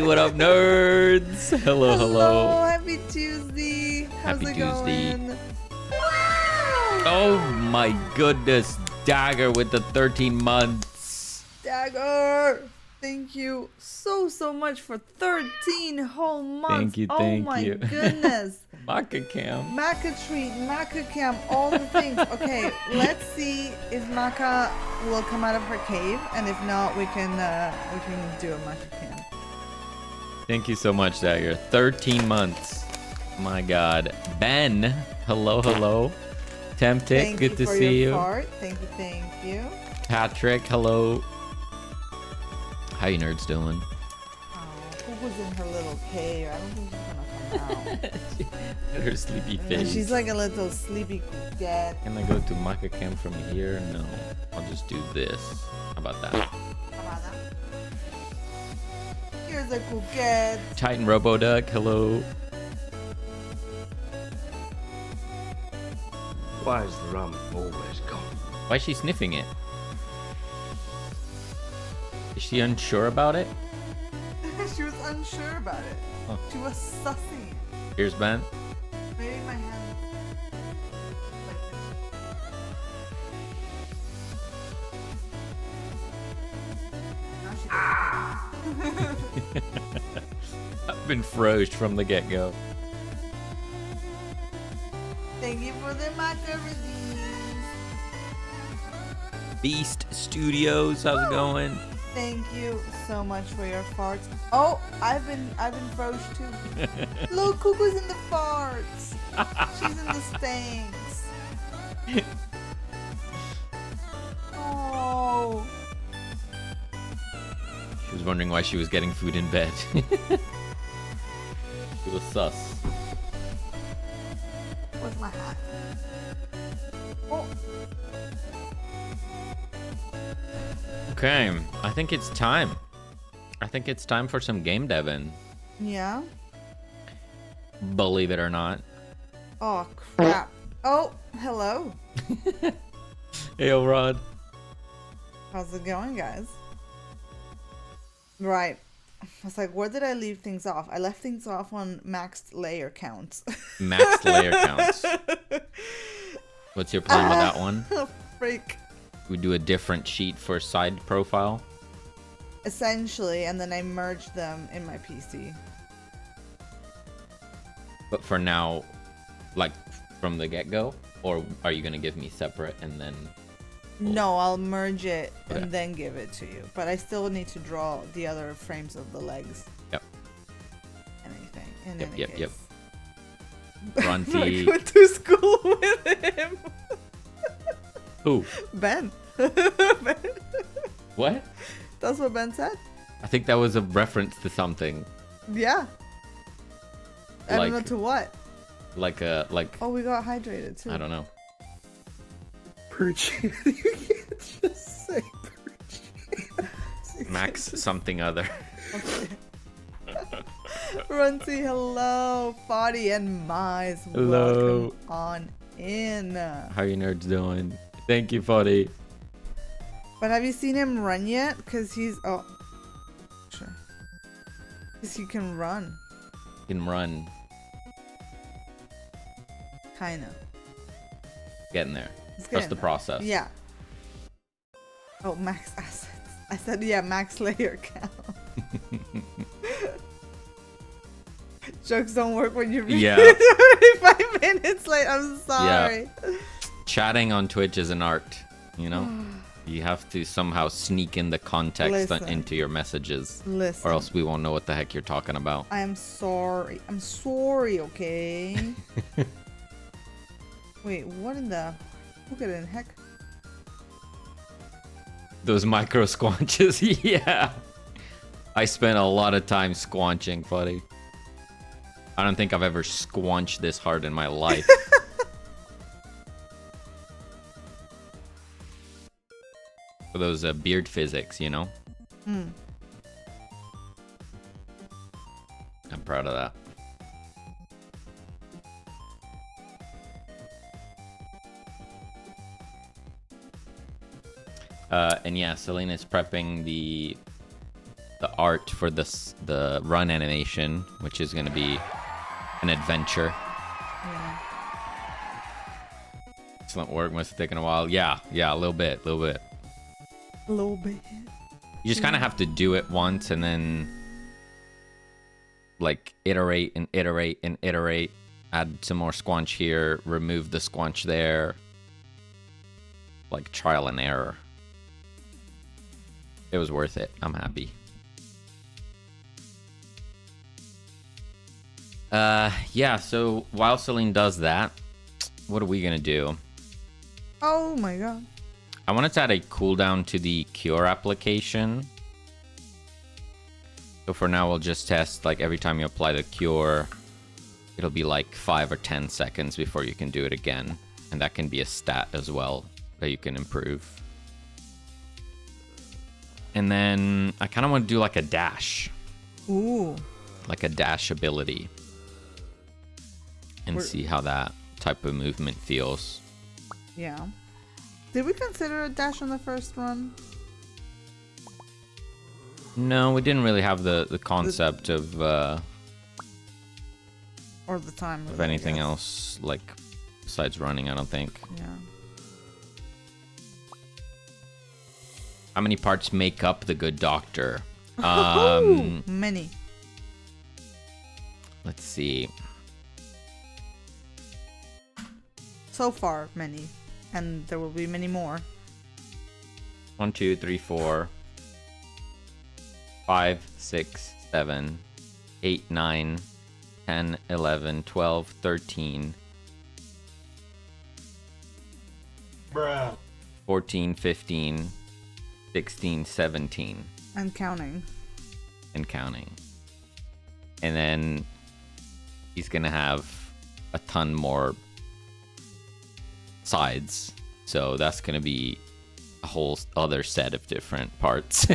What up, nerds? Hello, hello. Happy Tuesday. How's Happy it Tuesday. going? Wow. Oh my goodness, Dagger with the 13 months. Dagger. Thank you so much for 13 whole months. Thank you. Oh my goodness. Maca Cam. Maca treat, Maca cam, all the things. Okay, let's see if Maca will come out of her cave, and if not, we can do a Maca cam. Thank you so much, Dagger. 13 months. My God. Ben, hello. Tempted, good to see you. Thank you. Patrick, hello. How you nerds doing? Who was in her little cave? I don't think she's gonna come out. Her sleepy face. She's like a little sleepy cat. Can I go to Maca Cam from here? No. I'll just do this. How about that? Here's a coquette. Titan Roboduck, hello. Why is the rum always gone? Why is she sniffing it? Is she unsure about it? She was unsure about it. Huh. She was sussing it. Here's Ben. Maybe my hand. Like this. I've been froze from the get-go. Thank you for the macaroni. Beast Studios, how's it going? Thank you so much for your farts. Oh, I've been froze too. Look, Cuckoo's in the farts. She's in the stanks. Oh. She was wondering why she was getting food in bed. She was sus. Where's my hat? Oh. Okay, I think it's time. I think it's time for some game devin. Yeah. Believe it or not. Oh crap. Oh, hello. Hey, Rod. How's it going, guys? Right. I was like, where did I leave things off? I left things off on maxed layer counts. Max layer counts. What's your plan with that one? Freak. We do a different sheet for side profile. Essentially, and then I merged them in my PC. But for now, like from the get-go, or are you gonna give me separate and then? No, I'll merge it Okay. and then give it to you. But I still need to draw the other frames of the legs. Yep. Anything. In Yep, any yep, case. yep. I Runty. went to school with him. Who? Ben. Ben. What? That's what Ben said. I think that was a reference to something. Yeah. I don't know Like- to what. Like Oh, we got hydrated too. I don't know. Perchance. You can't just say perchance. Max something other. Okay. Runty, hello. Foddy and Mize. Hello. Welcome on in. How you nerds doing? Thank you, Foddy. But have you seen him run yet? Because he's... Oh. Sure. Because he can run. Can run. Kinda. Getting there. He's Trust getting the there. process. Yeah. Oh, max assets. I said, yeah, max layer count. Jokes don't work when you read Yeah. 35 minutes late. I'm sorry. Chatting on Twitch is an art, you know? You have to somehow sneak in the context Listen. into your messages. Listen. Or else we won't know what the heck you're talking about. I am sorry. I'm sorry, okay? Wait, what in the... Look at it in heck. Those micro squanches, yeah. I spent a lot of time squanching, buddy. I don't think I've ever squanched this hard in my life. For those beard physics, you know? proud of that. And yeah, Selena's prepping the art for the run animation, which is going to be an adventure. Yeah. Excellent work. Must have taken a while. Yeah, a little bit. A little bit. You just kind of have to do it once and then like iterate and iterate and iterate. Add some more squanch here, remove the squanch there. Like trial and error. It was worth it. I'm happy. Yeah, so while Celine does that, what are we gonna do? Oh my god. I wanted to add a cooldown to the cure application. So for now, we'll just test, like, every time you apply the cure, it'll be like 5 or 10 seconds before you can do it again. And that can be a stat as well that you can improve. And then I kind of want to do like a dash. Ooh. Like a dash ability. And see how that type of movement feels. Yeah. Did we consider a dash on the first run? No, we didn't really have the concept of or the time of anything else, like besides running, I don't think. Yeah. How many parts make up the good doctor? Many. Let's see. So far, many. And there will be many more. 1, 2, 3, 4, 5, 6, 7, 8, 9, 10, 11, 12, 13, 14, 15, 16, 17. And counting. And counting. And then he's gonna have a ton more sides. So that's gonna be a whole other set of different parts.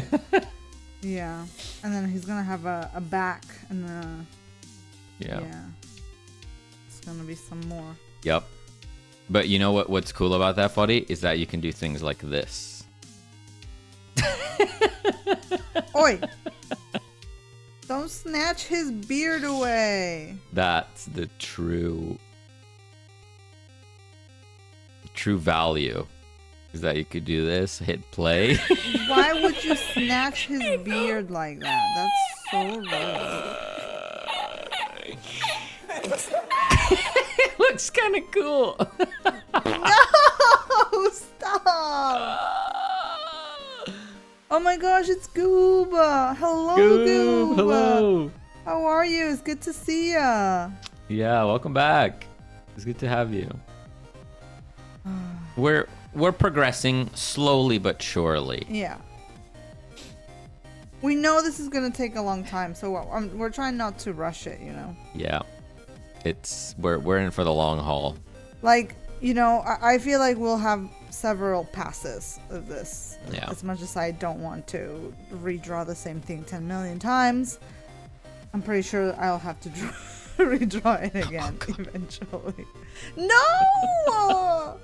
Yeah. And then he's gonna have a back and yeah. It's gonna be some more. Yep. But you know what's cool about that, Foddy? Is that you can do things like this. Oi! Don't snatch his beard away. That's the true value. Is that you could do this, hit play. Why would you snatch his beard like that? That's so rude. It looks kind of cool. No! Stop! Oh my gosh, it's Gooba! Hello, Gooba! Hello! How are you? It's good to see ya. Yeah, welcome back. It's good to have you. We're progressing slowly but surely. Yeah. We know this is gonna take a long time, so we're trying not to rush it, you know? Yeah. We're in for the long haul. Like, you know, I feel like we'll have several passes of this. Yeah. As much as I don't want to redraw the same thing 10 million times, I'm pretty sure I'll have to redraw it again eventually. No!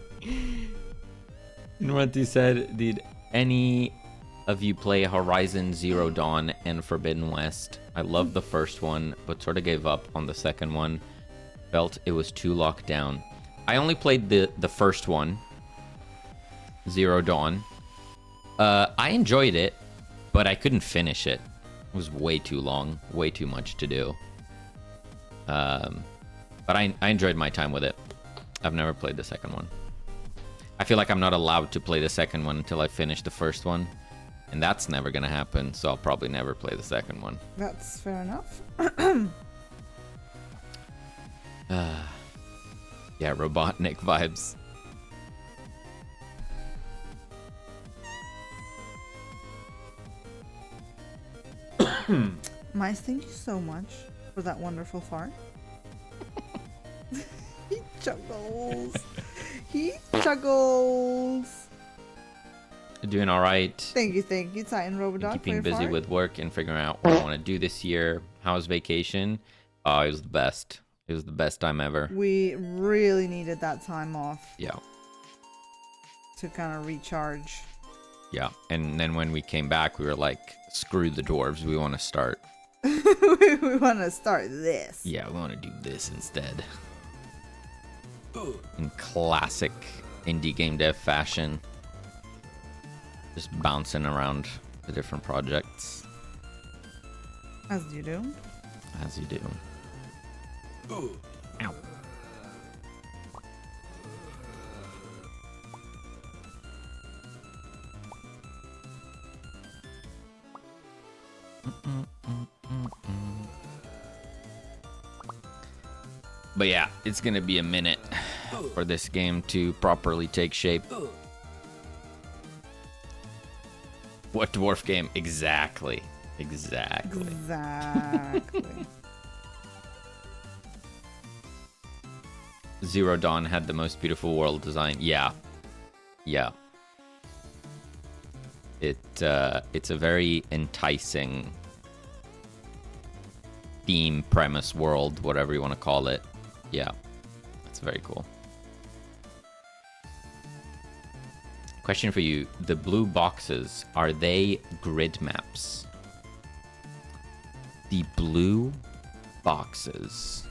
Nuranti said, did any of you play Horizon Zero Dawn and Forbidden West? I loved the first one, but sort of gave up on the second one. Felt it was too locked down. I only played the first one, Zero Dawn. I enjoyed it, but I couldn't finish it. It was way too long, way too much to do. But I enjoyed my time with it. I've never played the second one. I feel like I'm not allowed to play the second one until I finish the first one. And that's never going to happen, so I'll probably never play the second one. That's fair enough. Yeah, Robotnik vibes. Mice, thank you so much for that wonderful fart. He chuckles. He chuckles. Doing all right. Thank you, Titan Robodog. Keeping busy with work and figuring out what I want to do this year. How was vacation? Oh, it was the best. It was the best time ever. We really needed that time off Yeah. to kind of recharge. Yeah. And then when we came back, we were like, screw the dwarves. We want to start. We want to start this. Yeah, we want to do this instead. In classic indie game dev fashion. Just bouncing around the different projects. As you do. As you do. Ow. But yeah, it's gonna be a minute for this game to properly take shape. What dwarf game? Exactly. Exactly. Zero Dawn had the most beautiful world design. Yeah. Yeah. It's a very enticing theme, premise, world, whatever you want to call it. Yeah. It's very cool. Question for you. The blue boxes, are they grid maps? The blue boxes.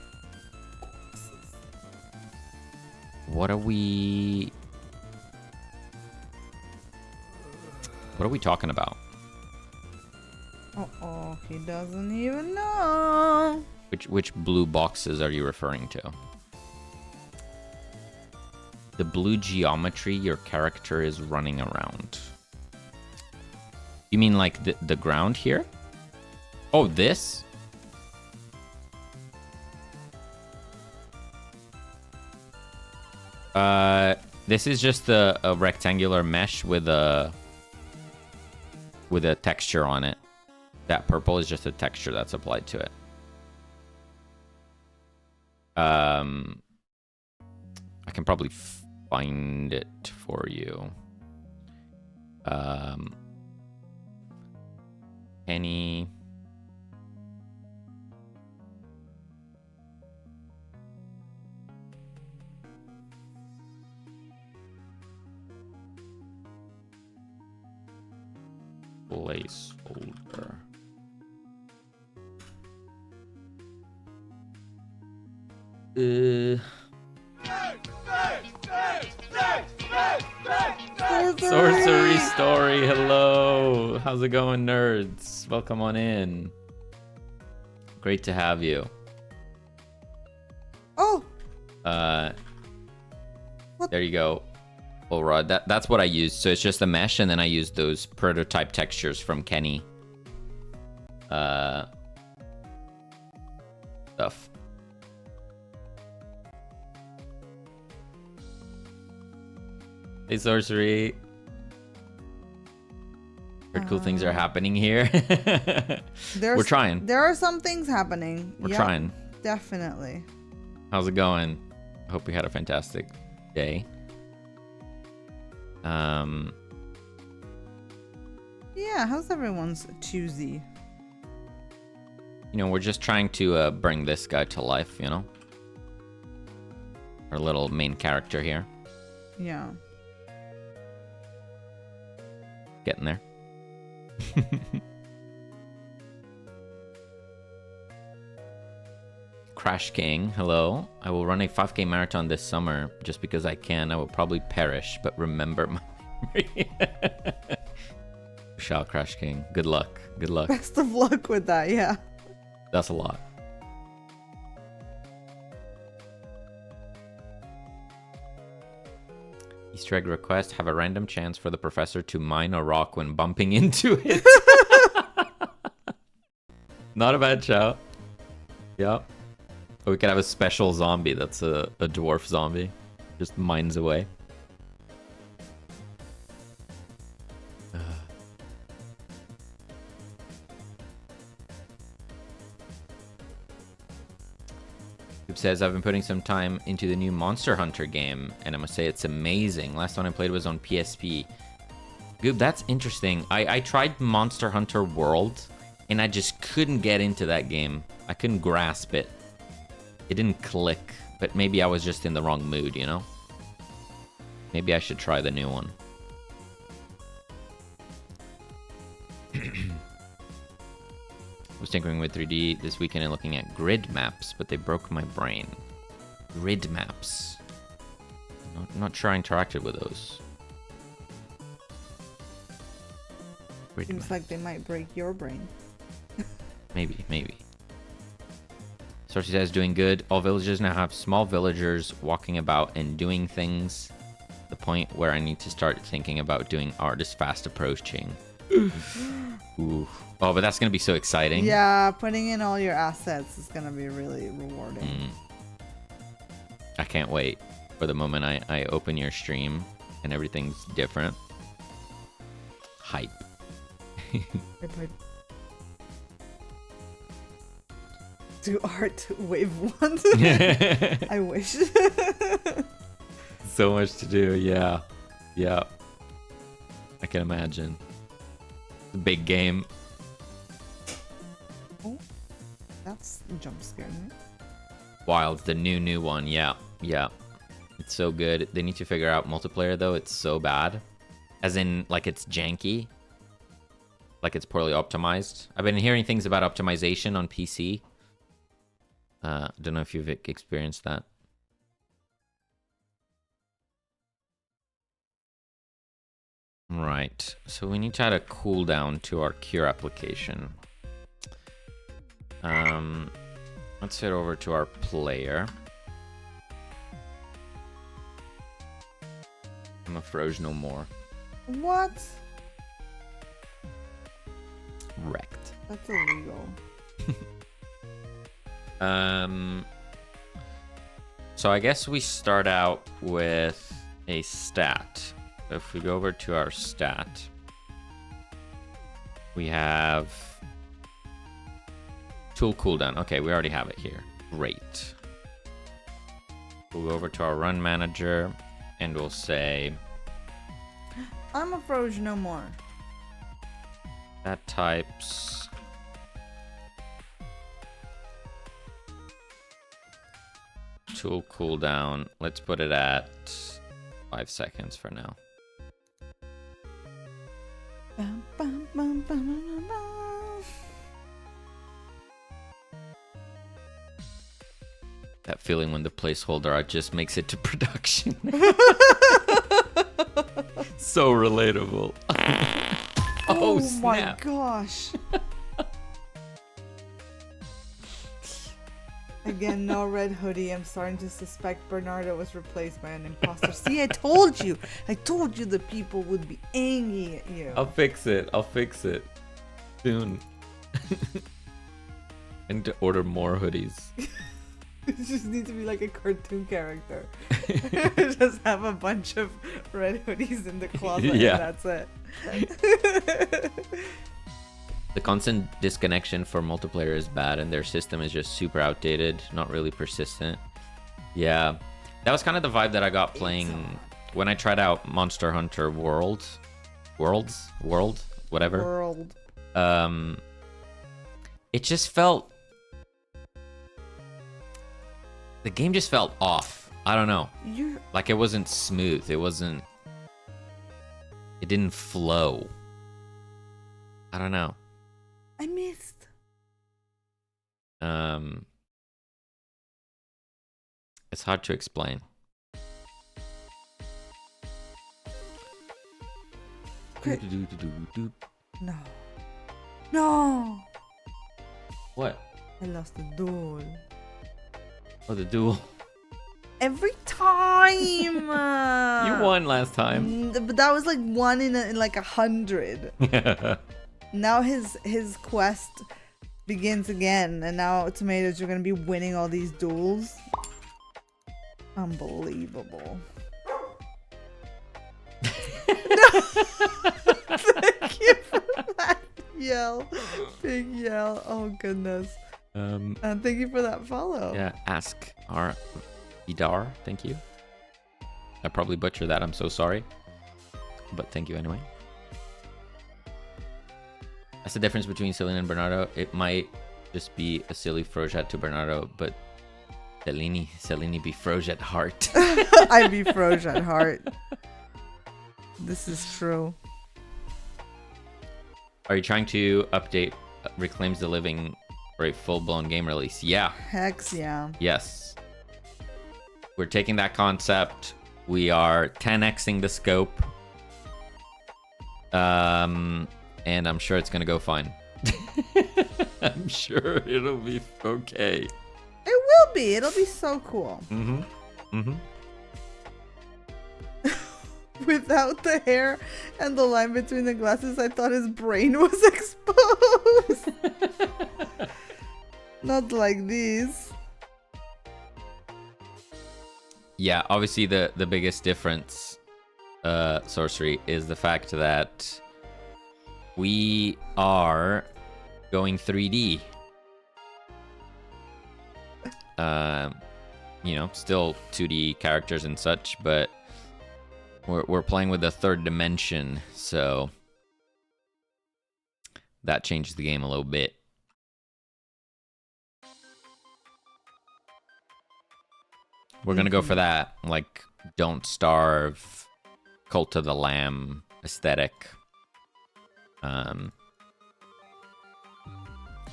What are we talking about? Uh-oh, he doesn't even know. Which blue boxes are you referring to? The blue geometry your character is running around. You mean like the ground here? Oh, this? This is just a rectangular mesh with a texture on it. That purple is just a texture that's applied to it. I can probably find it for you. Any... placeholder. Sorcery Story, hello. How's it going, nerds? Welcome on in. Great to have you. Oh. There you go. Well, Rod, that's what I used. So it's just a mesh, and then I used those prototype textures from Kenny. Stuff. Hey, Sorcery. Heard cool things are happening here. We're trying. There are some things happening. We're trying. Definitely. How's it going? I hope you had a fantastic day. Yeah, how's everyone's Tuesday? You know, we're just trying to bring this guy to life, you know? Our little main character here. Yeah. Getting there. Crash King, hello. I will run a 5K marathon this summer just because I can. I will probably perish, but remember my memory. Shall Crash King. Good luck. Good luck. Best of luck with that, yeah. That's a lot. Easter egg request. Have a random chance for the professor to mine a rock when bumping into it. Not a bad shout. Yep. Or we could have a special zombie that's a dwarf zombie. Just mines away. Goob says, I've been putting some time into the new Monster Hunter game, and I must say it's amazing. Last one I played was on PSP. Goob, that's interesting. I tried Monster Hunter World, and I just couldn't get into that game. I couldn't grasp it. It didn't click, but maybe I was just in the wrong mood, you know? Maybe I should try the new one. I was tinkering with 3D this weekend and looking at grid maps, but they broke my brain. Grid maps. Not sure I interacted with those. Grid Seems maps. like they might break your brain. Maybe. Source says doing good. All villagers now have small villagers walking about and doing things. The point where I need to start thinking about doing art is fast approaching. Ooh. Oh, but that's gonna be so exciting. Yeah, putting in all your assets is gonna be really rewarding. I can't wait for the moment I open your stream and everything's different. Hype. Do art wave one. I wish. So much to do, yeah. I can imagine. It's a big game. Oh, that's jump scaring me. Wild, the new one, yeah. It's so good. They need to figure out multiplayer though. It's so bad, as in like it's janky, like it's poorly optimized. I've been hearing things about optimization on PC. Don't know if you've experienced that. Right, so we need to add a cooldown to our cure application. Let's head over to our player. I'm a froze no more. What? Wrecked. That's illegal. So I guess we start out with a stat. If we go over to our stat, we have tool cooldown. Okay, we already have it here. Great. We'll go over to our run manager and we'll say I'm a froze no more. that types tool cooldown. Let's put it at 5 seconds for now. Bum, bum, bum, bum, bum, bum. That feeling when the placeholder art just makes it to production. So relatable. Oh, my snap. gosh. Again, no red hoodie. I'm starting to suspect Bernardo was replaced by an imposter. See, I told you. I told you the people would be angry at you. I'll fix it soon. And to order more hoodies. It just needs to be like a cartoon character. Just have a bunch of red hoodies in the closet Yeah. and that's it. The constant disconnection for multiplayer is bad, and their system is just super outdated, not really persistent. Yeah, that was kind of the vibe that I got playing when I tried out Monster Hunter World, whatever. It just felt, the game just felt off. I don't know. Like it wasn't smooth. It didn't flow. I don't know. I missed. It's hard to explain. Okay. No. No. What? I lost the duel. Oh, the duel. Every time. You won last time. But that was like one in like 100. Now his quest begins again, and now Tomatoes are gonna be winning all these duels. Unbelievable. Thank you for that yell. Big yell. Oh goodness. And thank you for that follow. Yeah, ask our Idar. Thank you. I probably butchered that. I'm so sorry. But thank you anyway. That's the difference between Celine and Bernardo. It might just be a silly Frojat to Bernardo, but Selene be froze at heart. I be froze at heart. This is true. Are you trying to update Reclaims the Living for a full-blown game release? Yeah. Hex yeah. Yes. We're taking that concept. We are 10xing the scope. And I'm sure it's gonna go fine. I'm sure it'll be okay. It will be. It'll be so cool. Without the hair and the line between the glasses, I thought his brain was exposed. Not like these. Yeah, obviously the biggest difference, Sorcery, is the fact that we are going 3D. You know, still 2D characters and such, but we're playing with the third dimension, so that changes the game a little bit. We're gonna go for that, like, Don't Starve, Cult of the Lamb aesthetic.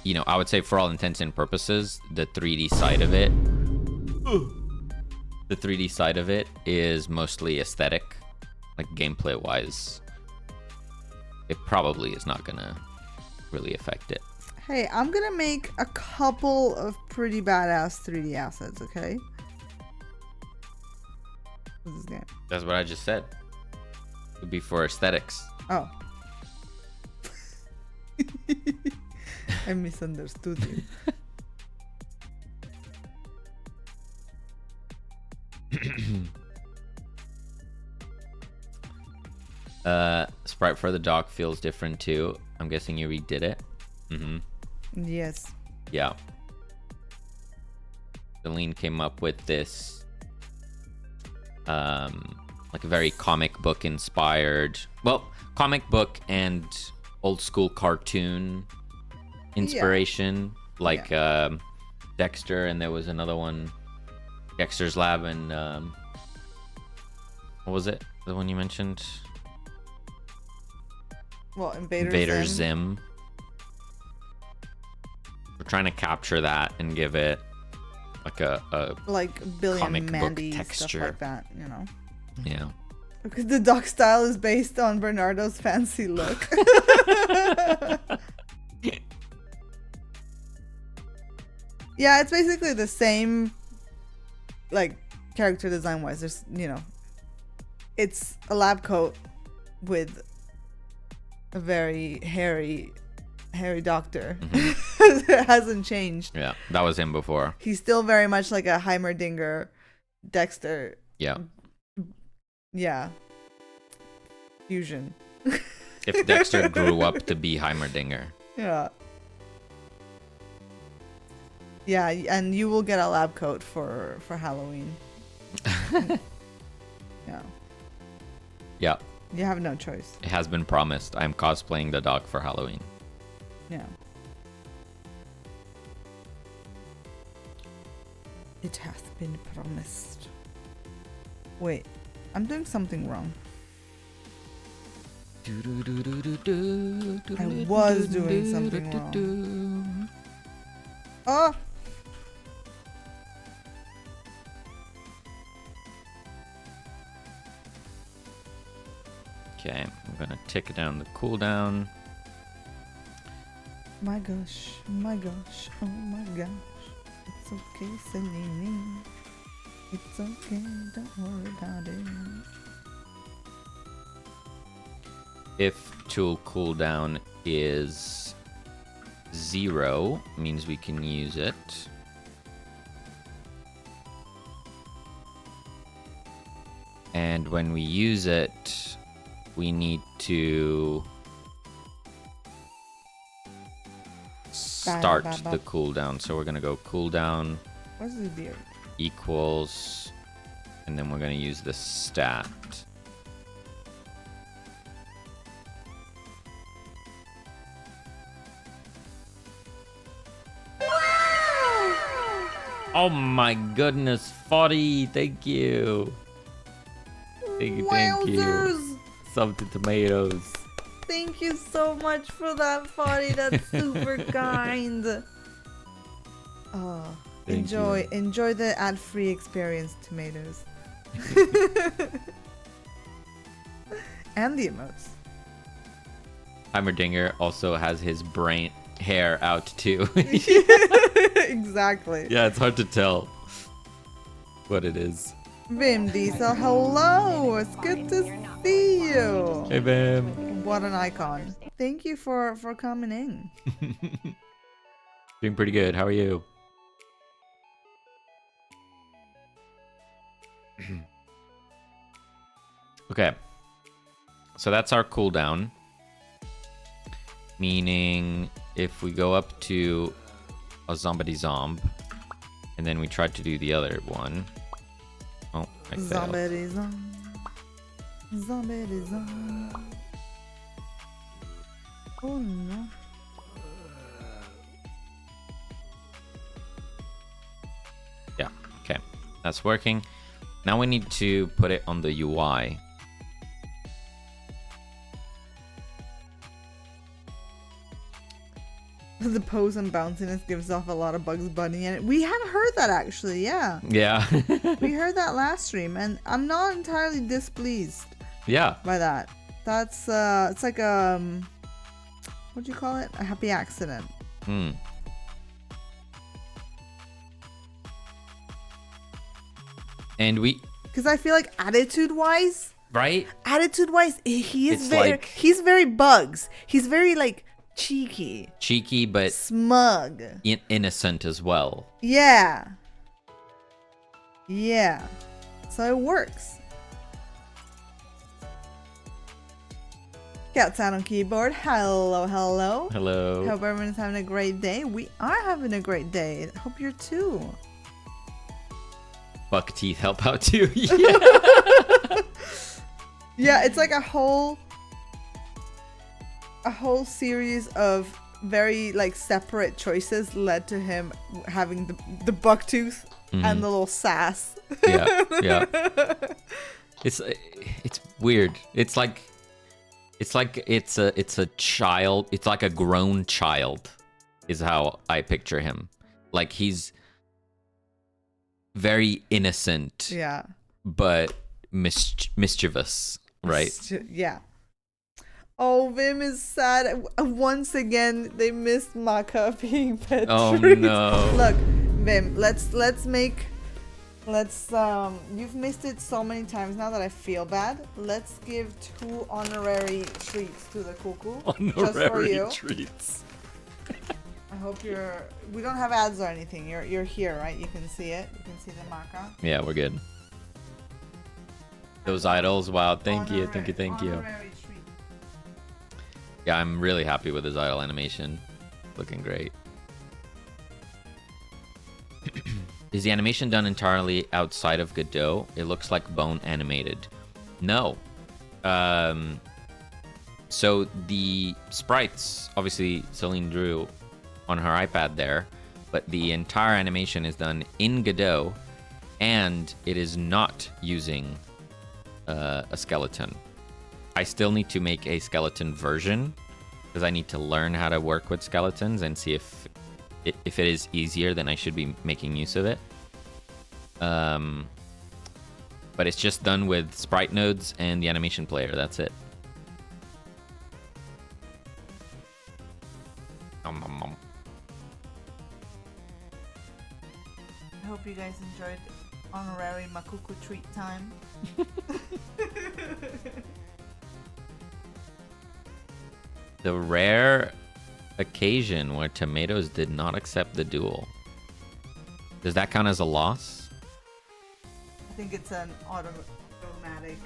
You know, I would say for all intents and purposes, the 3D side of it, is mostly aesthetic, like gameplay wise. It probably is not gonna really affect it. Hey, I'm gonna make a couple of pretty badass 3D assets, okay? What's this game? That's what I just said. It'd be for aesthetics. Oh. I misunderstood you. Sprite for the dock feels different too. I'm guessing you redid it. Yes. Yeah. Celine came up with this like a very comic book inspired, well, comic book and old school cartoon inspiration, like Dexter, and there was another one, Dexter's Lab, and what was it, the one you mentioned? Well, Invader Zim. We're trying to capture that and give it like a like Billy comic and book Mandy texture. stuff like that, you know. Yeah. Because the dock style is based on Bernardo's fancy look. Yeah, it's basically the same, like, character design wise. There's, you know, it's a lab coat with a very hairy doctor. It hasn't changed. Yeah, that was him before. He's still very much like a Heimerdinger Dexter. Yeah. Yeah. Fusion. If Dexter grew up to be Heimerdinger. Yeah. Yeah, and you will get a lab coat for Halloween. Yeah. Yeah. You have no choice. It has been promised. I'm cosplaying the dog for Halloween. Yeah. It has been promised. Wait, I'm doing something wrong. I was doing something wrong. Oh! Okay, I'm gonna tick down the cooldown. My gosh, oh my gosh. It's okay, Selene. It's okay, don't worry about it. If tool cooldown is 0, means we can use it. And when we use it, we need to start the cooldown. So we're gonna go cooldown What's this beard? equals, and then we're gonna use the stat. Oh my goodness, 40. Thank you. Thank you. Wowzers! Something tomatoes. Thank you so much for that, Foddy. That's super kind. Oh, Thank enjoy the ad-free experience, tomatoes. And the emotes. Heimerdinger also has his brain hair out too. Exactly. Yeah, it's hard to tell what it is. Vim Diesel, hello. It's good to see you. Hey, Bam. What an icon. Thank you for coming in. Doing pretty good. How are you? Okay. So that's our cooldown. Meaning if we go up to a zombie zomb and then we try to do the other one. Oh, I failed. Zombie zomb. Zombie zomb. Oh no. Yeah, okay. That's working. Now we need to put it on the UI. The pose and bounciness gives off a lot of Bugs Bunny, and we have heard that actually, yeah. Yeah. We heard that last stream, and I'm not entirely displeased Yeah. by that. That's it's like what do you call it? A happy accident. Hmm. And we, Because I feel like attitude-wise, right? he is It's very like- he's very Bugs. He's very like cheeky, Cheeky, but smug. innocent as well. Yeah. Yeah. So it works. Got sound on keyboard. Hello, hello. Hello. Hope everyone's having a great day. We are having a great day. Hope you're too. Buck teeth help out too. Yeah. Yeah, it's like a whole series of very like separate choices led to him having the buck tooth and the little sass. Yeah. Yeah. It's weird. It's like it's a child. It's like a grown child is how I picture him. Like he's very innocent, Yeah. but mischievous, right? Yeah. Oh, Vim is sad. Once again, they missed Maka being pet Oh treats. no. Look, Vim, let's you've missed it so many times now that I feel bad. Let's give 2 honorary treats to the cuckoo. Just for you. treats. I hope we don't have ads or anything. You're here, right? You can see it. You can see the Maka. Yeah, we're good. Those idols, wow, thank you. Honorary treat. Yeah, I'm really happy with his idol animation. Looking great. Is the animation done entirely outside of Godot? It looks like bone animated. No. So the sprites, obviously Celine drew on her iPad there, but the entire animation is done in Godot, and it is not using a skeleton. I still need to make a skeleton version because I need to learn how to work with skeletons and see if it is easier, then I should be making use of it. But it's just done with sprite nodes and the animation player. That's it. I hope you guys enjoyed honorary Makuku treat time. The rare occasion where tomatoes did not accept the duel. Does that count as a loss? I think it's an automatic.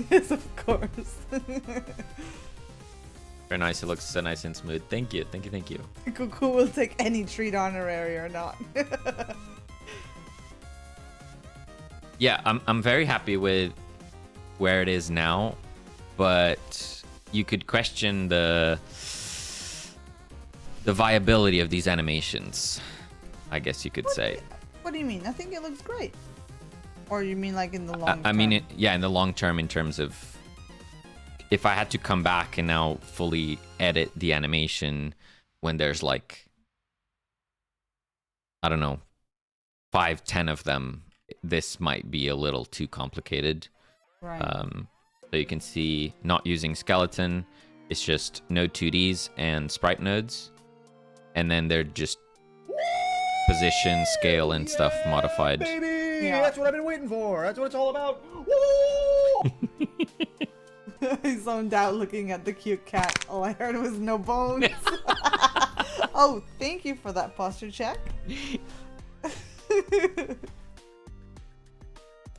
Yes, of course. Very nice. It looks so nice and smooth. Thank you. Thank you. Thank you. Cuckoo will take any treat honorary or not. Yeah, I'm very happy with where it is now. but you could question the viability of these animations, I guess you could say. What do you mean? I think it looks great. Or you mean like in the long term? I mean, in the long term, in terms of if I had to come back and now fully edit the animation when there's like, I don't know, 5, 10 of them, this might be a little too complicated. Right. So you can see not using skeleton, it's just node 2Ds and sprite nodes. And then they're just position, scale, and stuff modified. Baby! Yeah. That's what I've been waiting for. That's what it's all about. Woo! He zoned out looking at the cute cat. All I heard was no bones. Oh, thank you for that posture check.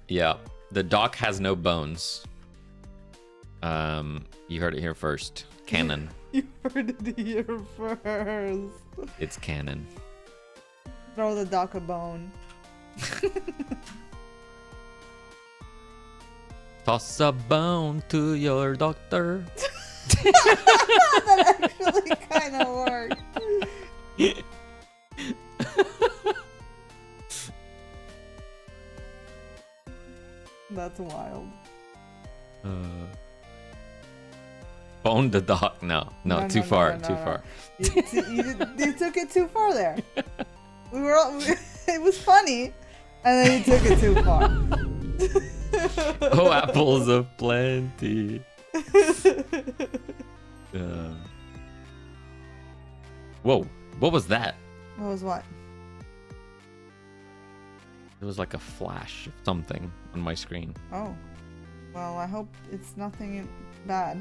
Yeah, the doc has no bones. You heard it here first. Canon. You heard it here first. It's canon. Throw the doc a bone. Toss a bone to your doctor. That actually kind of worked. That's wild. Bone the doc. No, too far. Too far. You took it too far there. It was funny, and then you took it too far. Oh, apples of plenty. Whoa, what was that? What was what? It was like a flash of something on my screen. Oh. Well, I hope it's nothing bad.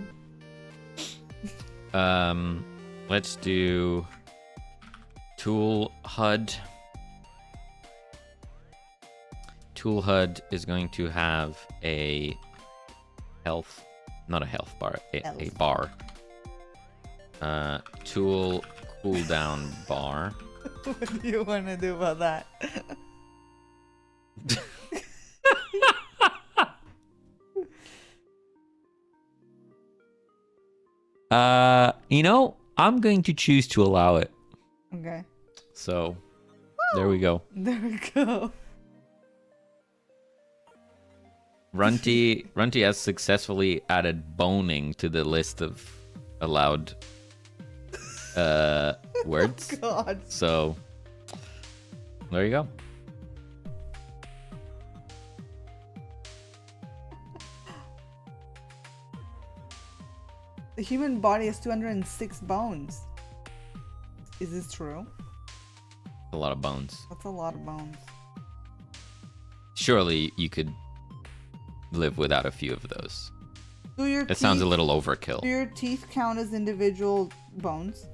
Let's do tool HUD. Tool HUD is going to have a health, not a health bar, a bar. Tool cooldown bar. What do you want to do about that? I'm going to choose to allow it. Okay. So, there we go. There we go. Runty has successfully added boning to the list of allowed words. God. So, there you go. The human body has 206 bones. Is this true? A lot of bones. That's a lot of bones. Surely you could live without a few of those. It sounds a little overkill. Do your teeth count as individual bones?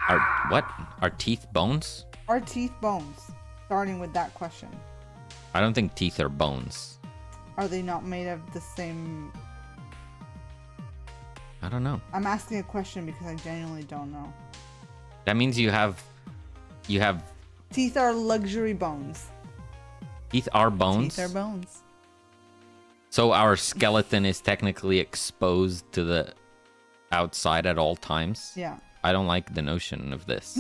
Are teeth bones? Are teeth bones? Starting with that question. I don't think teeth are bones. Are they not made of the same... I don't know. I'm asking a question because I genuinely don't know. That means you have Teeth are luxury bones. teeth are bones. Teeth are bones. So our skeleton is technically exposed to the outside at all times. Yeah. I don't like the notion of this.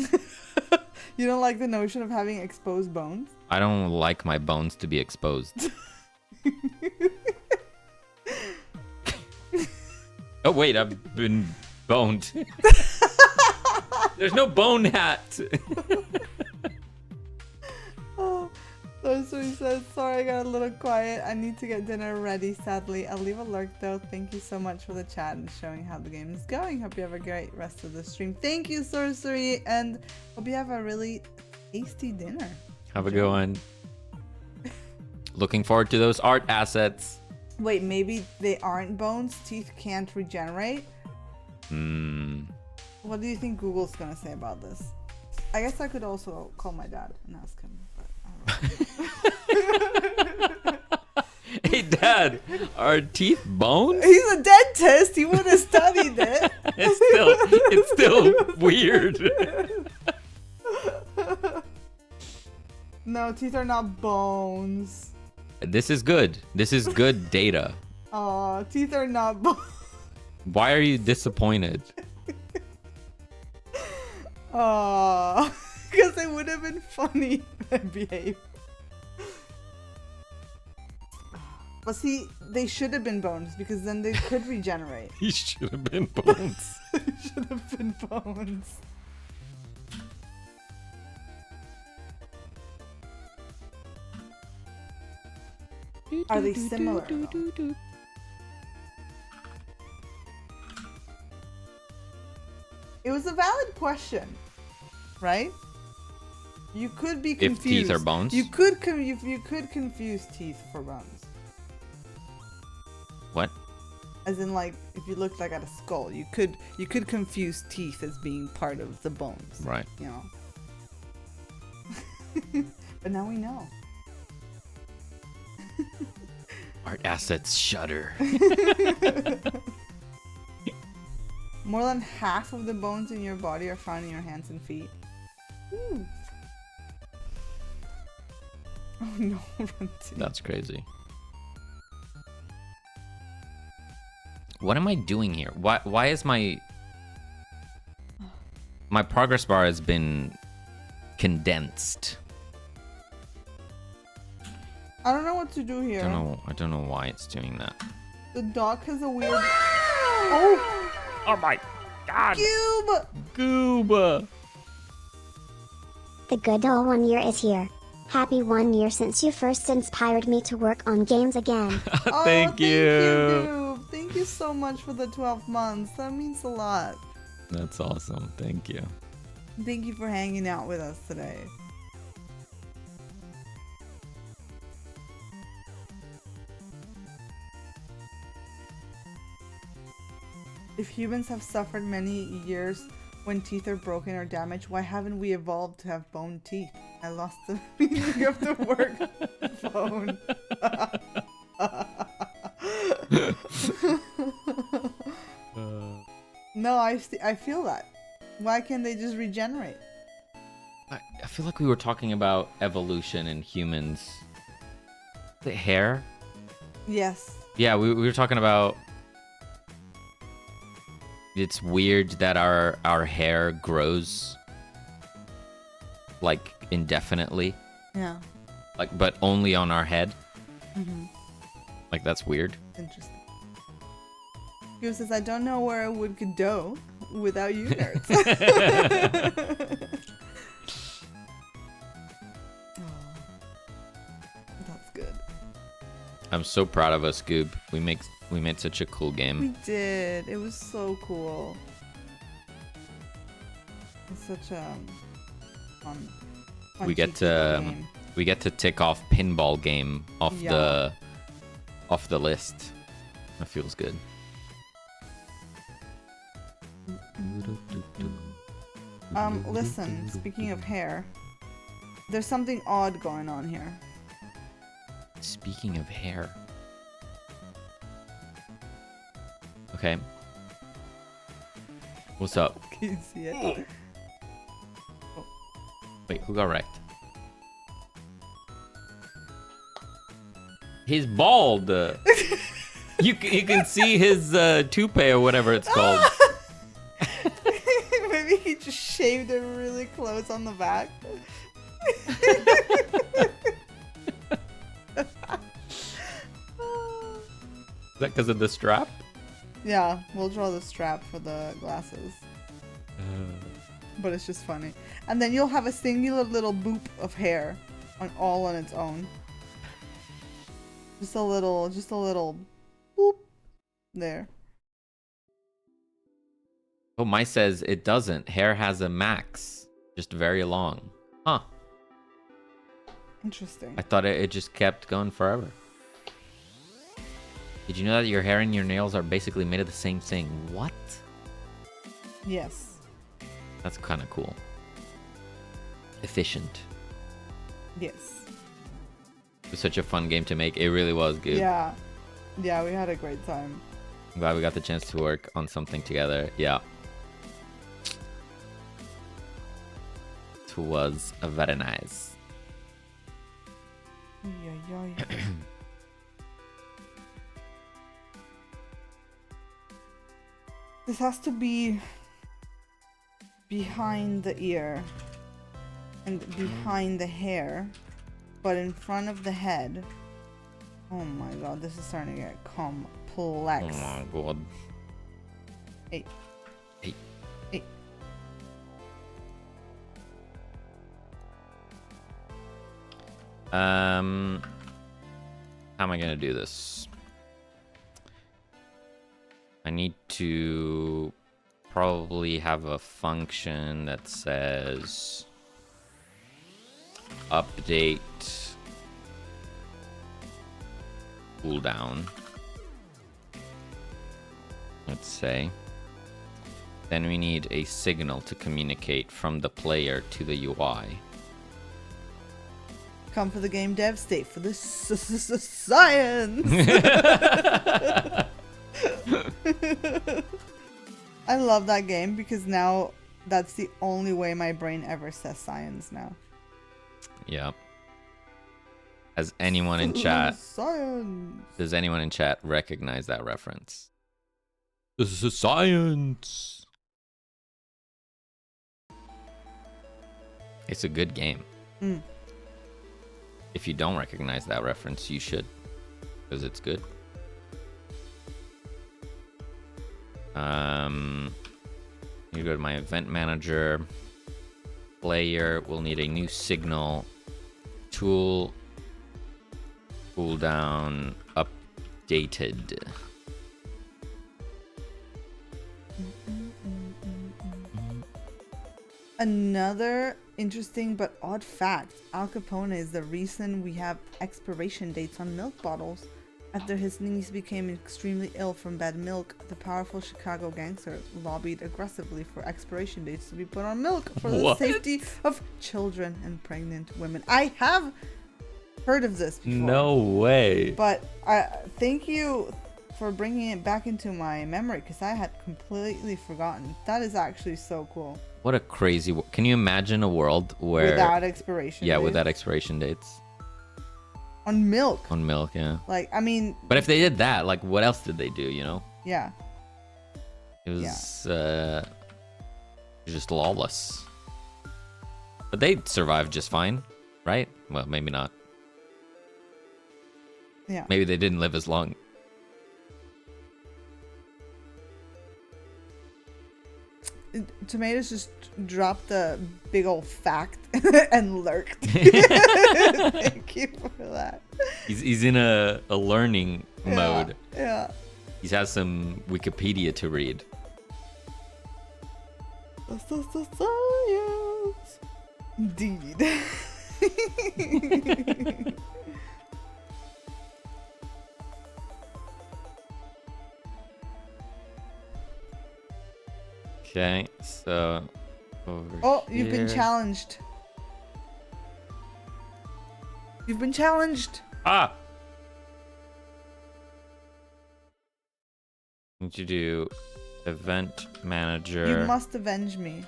You don't like the notion of having exposed bones? I don't like my bones to be exposed. Oh wait, I've been boned. There's no bone hat. Oh, so he says, sorry I got a little quiet. I need to get dinner ready, sadly. I'll leave a lurk though. Thank you so much for the chat and showing how the game is going. Hope you have a great rest of the stream. Thank you, Sorcery, and hope you have a really tasty dinner. Have a good one. Looking forward to those art assets. Wait, maybe they aren't bones? Teeth can't regenerate? What do you think Google's gonna say about this? I guess I could also call my dad and ask him, but I don't know. Hey Dad, are teeth bones? He's a dentist. He would have studied it. It's still weird. No, teeth are not bones. This is good. This is good data. Oh, teeth are not bones. Why are you disappointed? Oh, because it would have been funny if I behaved. But see, they should have been bones because then they could regenerate. He should have been bones. They should have been bones. Are they similar, though? It was a valid question, right? You could be confused. If teeth are bones? You could confuse teeth for bones. What? As in, like, if you looked like at a skull, you could confuse teeth as being part of the bones. Right. You know. But now we know. Art assets shudder. More than half of the bones in your body are found in your hands and feet. Ooh. Oh no, Runty. That's crazy. What am I doing here? Why is my progress bar has been condensed? I don't know what to do here. I don't know why it's doing that. The dog has a weird. Oh! Oh my god! Cube! Gooba! The Godot 1 year is here. Happy 1 year since you first inspired me to work on games again. Oh, Thank you. Goob. Thank you so much for the 12 months. That means a lot. That's awesome. Thank you. Thank you for hanging out with us today. If humans have suffered many years when teeth are broken or damaged, why haven't we evolved to have bone teeth? I lost the meaning of the word bone. No, I feel that. Why can't they just regenerate? I feel like we were talking about evolution in humans. The hair? Yes. Yeah, we were talking about it's weird that our hair grows like indefinitely. Yeah. Like but only on our head. Mm-hmm. Like that's weird. Interesting. He says, I don't know where I would Godot without you nerds. Oh, that's good. I'm so proud of us, Goob. We made such a cool game. We did. It was so cool. It's such a fun we get cheeky little to game. we get to tick off pinball game off Yeah. the list. That feels good. Listen, speaking of hair, there's something odd going on here. Speaking of hair. Okay. What's up? Can you see it? Wait, who got wrecked? He's bald. You can see his toupee or whatever it's called. Maybe he just shaved it really close on the back. Is that because of the strap? Yeah, we'll draw the strap for the glasses. But it's just funny. And then you'll have a singular little boop of hair all on its own. Just a little boop there. Oh, mine says it doesn't. Hair has a max. Just very long. Huh. Interesting. I thought it just kept going forever. Did you know that your hair and your nails are basically made of the same thing? What? Yes. That's kind of cool. Efficient. Yes. It was such a fun game to make. It really was good. Yeah. Yeah, we had a great time. I'm glad we got the chance to work on something together. Yeah. It was very nice. Yeah. This has to be behind the ear and behind the hair, but in front of the head. Oh my god, this is starting to get complex. Oh my god. Eight. Eight. Eight. How am I gonna do this? I need to probably have a function that says update cooldown. Let's say. Then we need a signal to communicate from the player to the UI. Come for the game dev, stay for the science. I love that game because now that's the only way my brain ever says science now. Yeah. Has anyone in chat? Science. Does anyone in chat recognize that reference? This is science. It's a good game. Mm. If you don't recognize that reference, you should, because it's good. You go to my event manager. Player will need a new signal. Tool. Cooldown updated. Another interesting but odd fact, Al Capone is the reason we have expiration dates on milk bottles. After his niece became extremely ill from bad milk, the powerful Chicago gangster lobbied aggressively for expiration dates to be put on milk for the safety of children and pregnant women. I have heard of this before. No way. But I thank you for bringing it back into my memory because I had completely forgotten. That is actually so cool. What a crazy... Can you imagine a world where... Without expiration dates. without expiration dates. On milk. On milk, yeah. Like, I mean... But if they did that, like, what else did they do, you know? Yeah. It was just lawless. But they survived just fine, right? Well, maybe not. Yeah. Maybe they didn't live as long. Tomatoes just dropped the big old fact and lurked. Thank you for that. He's in a learning mode. Yeah. He has some Wikipedia to read. Science. Indeed. Okay, so over Oh, you've been here. challenged. You've been challenged. Ah! Need to do event manager. You must avenge me.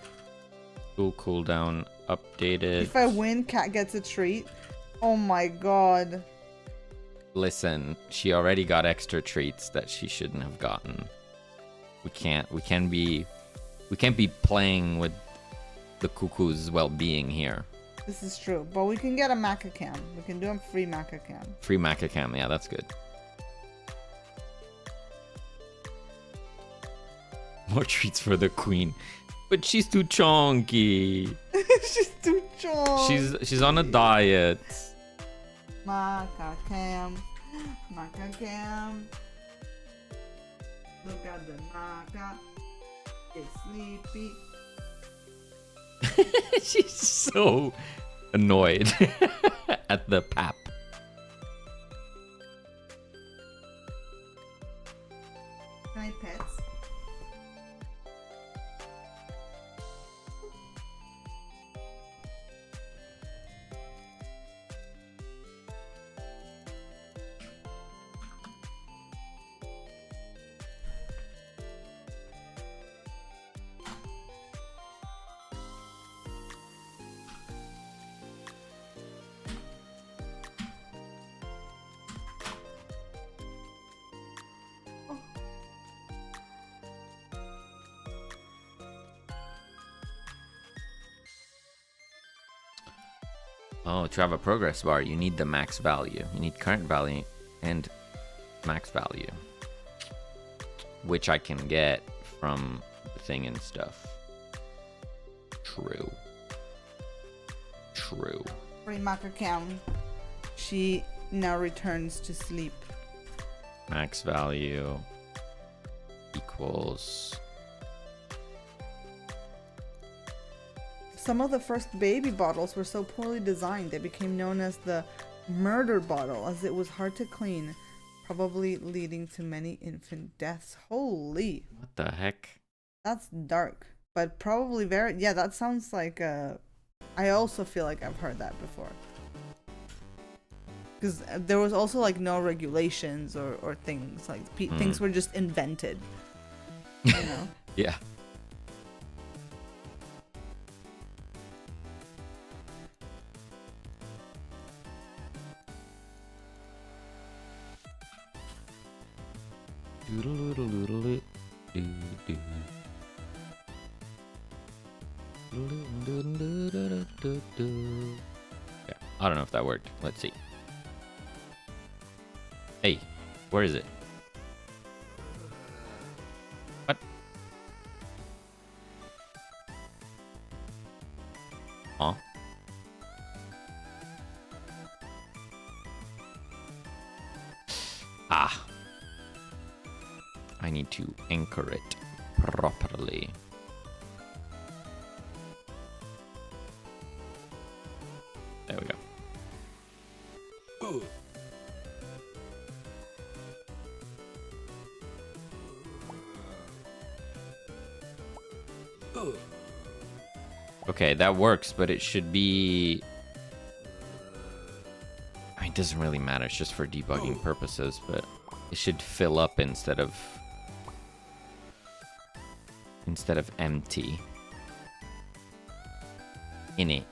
Tool cooldown updated. If I win, Cat gets a treat. Oh my god. Listen, she already got extra treats that she shouldn't have gotten. We can't be playing with the cuckoo's well-being here. This is true, but we can get a Maca Cam. We can do a free Maca Cam. Free Macacam, yeah, that's good. More treats for the queen. But she's too chonky. She's too strong. She's on a diet. Maca Cam. Maca Cam. Look at the Maca. It's sleepy. She's so annoyed at the pap. Can I pets? Oh, to have a progress bar, you need the max value. You need current value and max value, which I can get from the thing and stuff. True. Remaka County. She now returns to sleep. Max value equals... Some of the first baby bottles were so poorly designed they became known as the murder bottle, as it was hard to clean, probably leading to many infant deaths. Holy. What the heck? That's dark. But probably very... Yeah, that sounds like a... I also feel like I've heard that before. Because there was also like no regulations or things. Like things were just invented. You know? Yeah. Yeah, I don't know if that worked. Let's see. Hey, where is it? What? Huh? Ah. I need to anchor it properly. There we go. Okay, that works, but it should be... I mean, it doesn't really matter. It's just for debugging purposes, but it should fill up instead of empty. In it.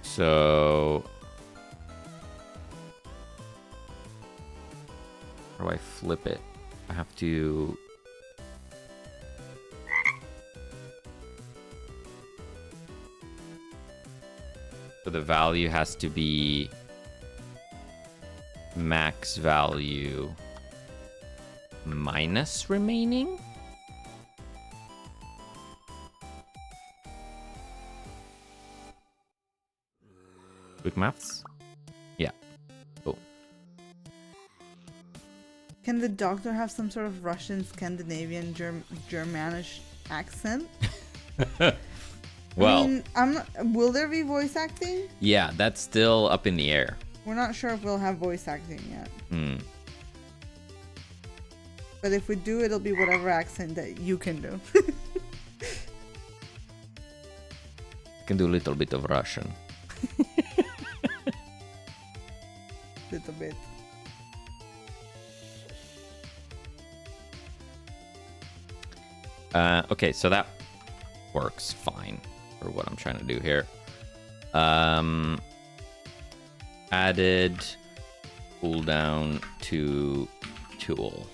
So how do I flip it? I have to... So the value has to be max value minus remaining? Quick maths? Yeah. Cool. Can the doctor have some sort of Russian, Scandinavian, Germanish accent? Well, I mean, I'm not, will there be voice acting? yeah, that's still up in the air. We're not sure if we'll have voice acting yet. Hmm. But if we do, it'll be whatever accent that you can do. I can do a little bit of Russian. Little bit. Okay, so that works fine for what I'm trying to do here. Added cooldown to tool.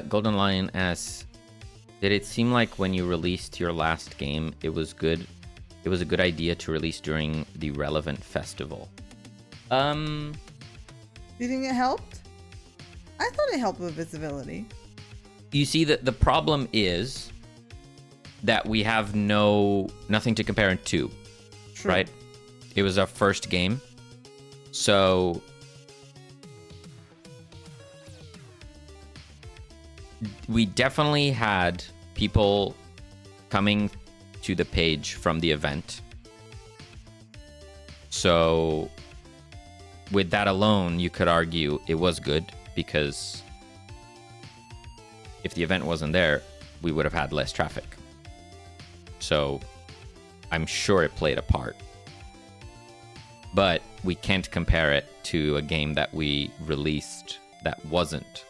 Golden Lion asks, did it seem like when you released your last game, it was good? It was a good idea to release during the relevant festival. Do you think it helped? I thought it helped with visibility. You see, the problem is that we have nothing to compare it to, True. right? It was our first game, so we definitely had people coming to the page from the event. So with that alone, you could argue it was good, because if the event wasn't there, we would have had less traffic. So I'm sure it played a part. But we can't compare it to a game that we released that wasn't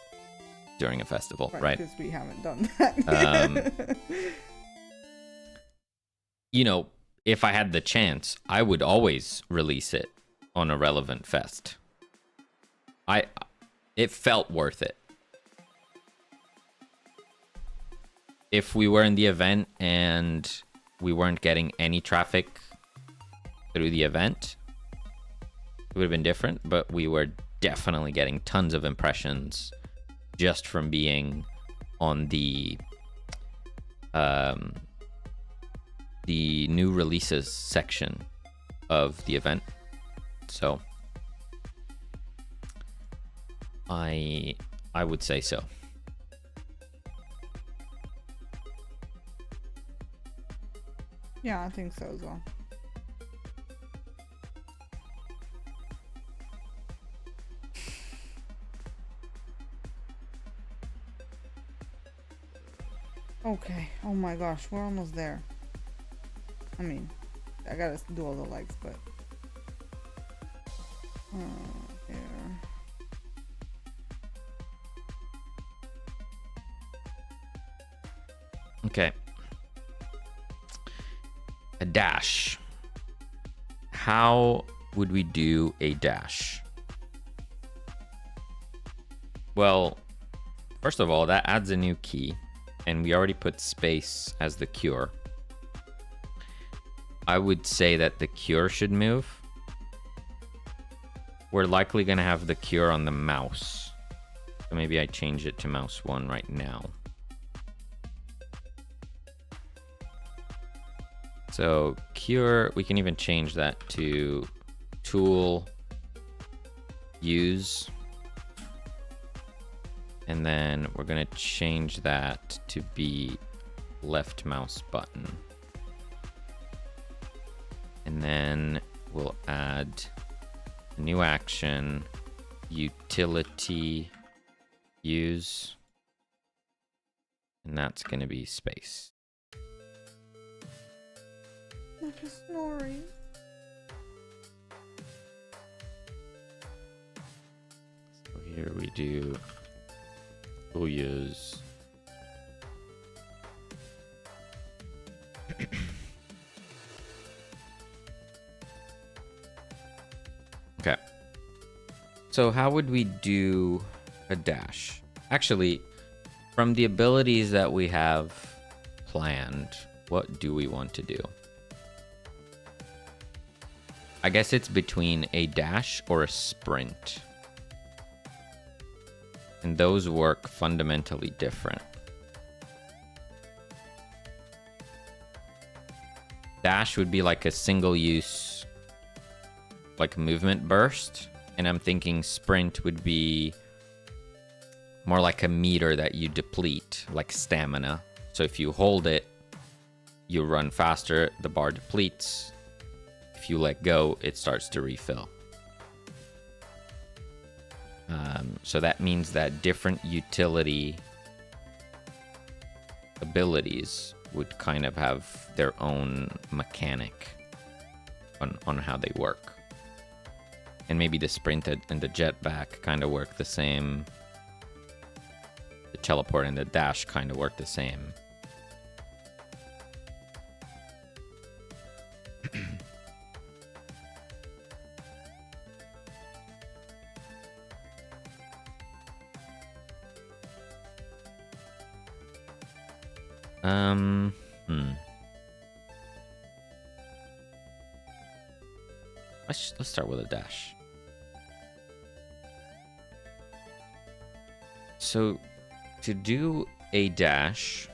during a festival, right? Because we haven't done that. You know, if I had the chance, I would always release it on a relevant fest. It felt worth it. If we were in the event and we weren't getting any traffic through the event, it would have been different, but we were definitely getting tons of impressions just from being on the new releases section of the event. So I would say so. Yeah, I think so as well. Okay. Oh my gosh, we're almost there. I mean, I gotta do all the likes, but there. Okay. A dash. How would we do a dash? Well, first of all, that adds a new key, and we already put space as the cure. I would say that the cure should move. We're likely going to have the cure on the mouse. So maybe I change it to mouse 1 right now. So cure, we can even change that to tool, use. And then we're going to change that to be left mouse button. And then we'll add a new action, utility, use. And that's going to be space. I'm just snoring. So here we do we'll use okay. So how would we do a dash? Actually, from the abilities that we have planned, what do we want to do? I guess it's between a dash or a sprint. And those work fundamentally different. Dash would be like a single use, like movement burst. And I'm thinking sprint would be more like a meter that you deplete, like stamina. So if you hold it, you run faster, the bar depletes. If you let go, it starts to refill. So that means that different utility abilities would kind of have their own mechanic on how they work. And maybe the sprint and the jetpack kind of work the same. The teleport and the dash kind of work the same. Let's start with a dash. So to do a dash,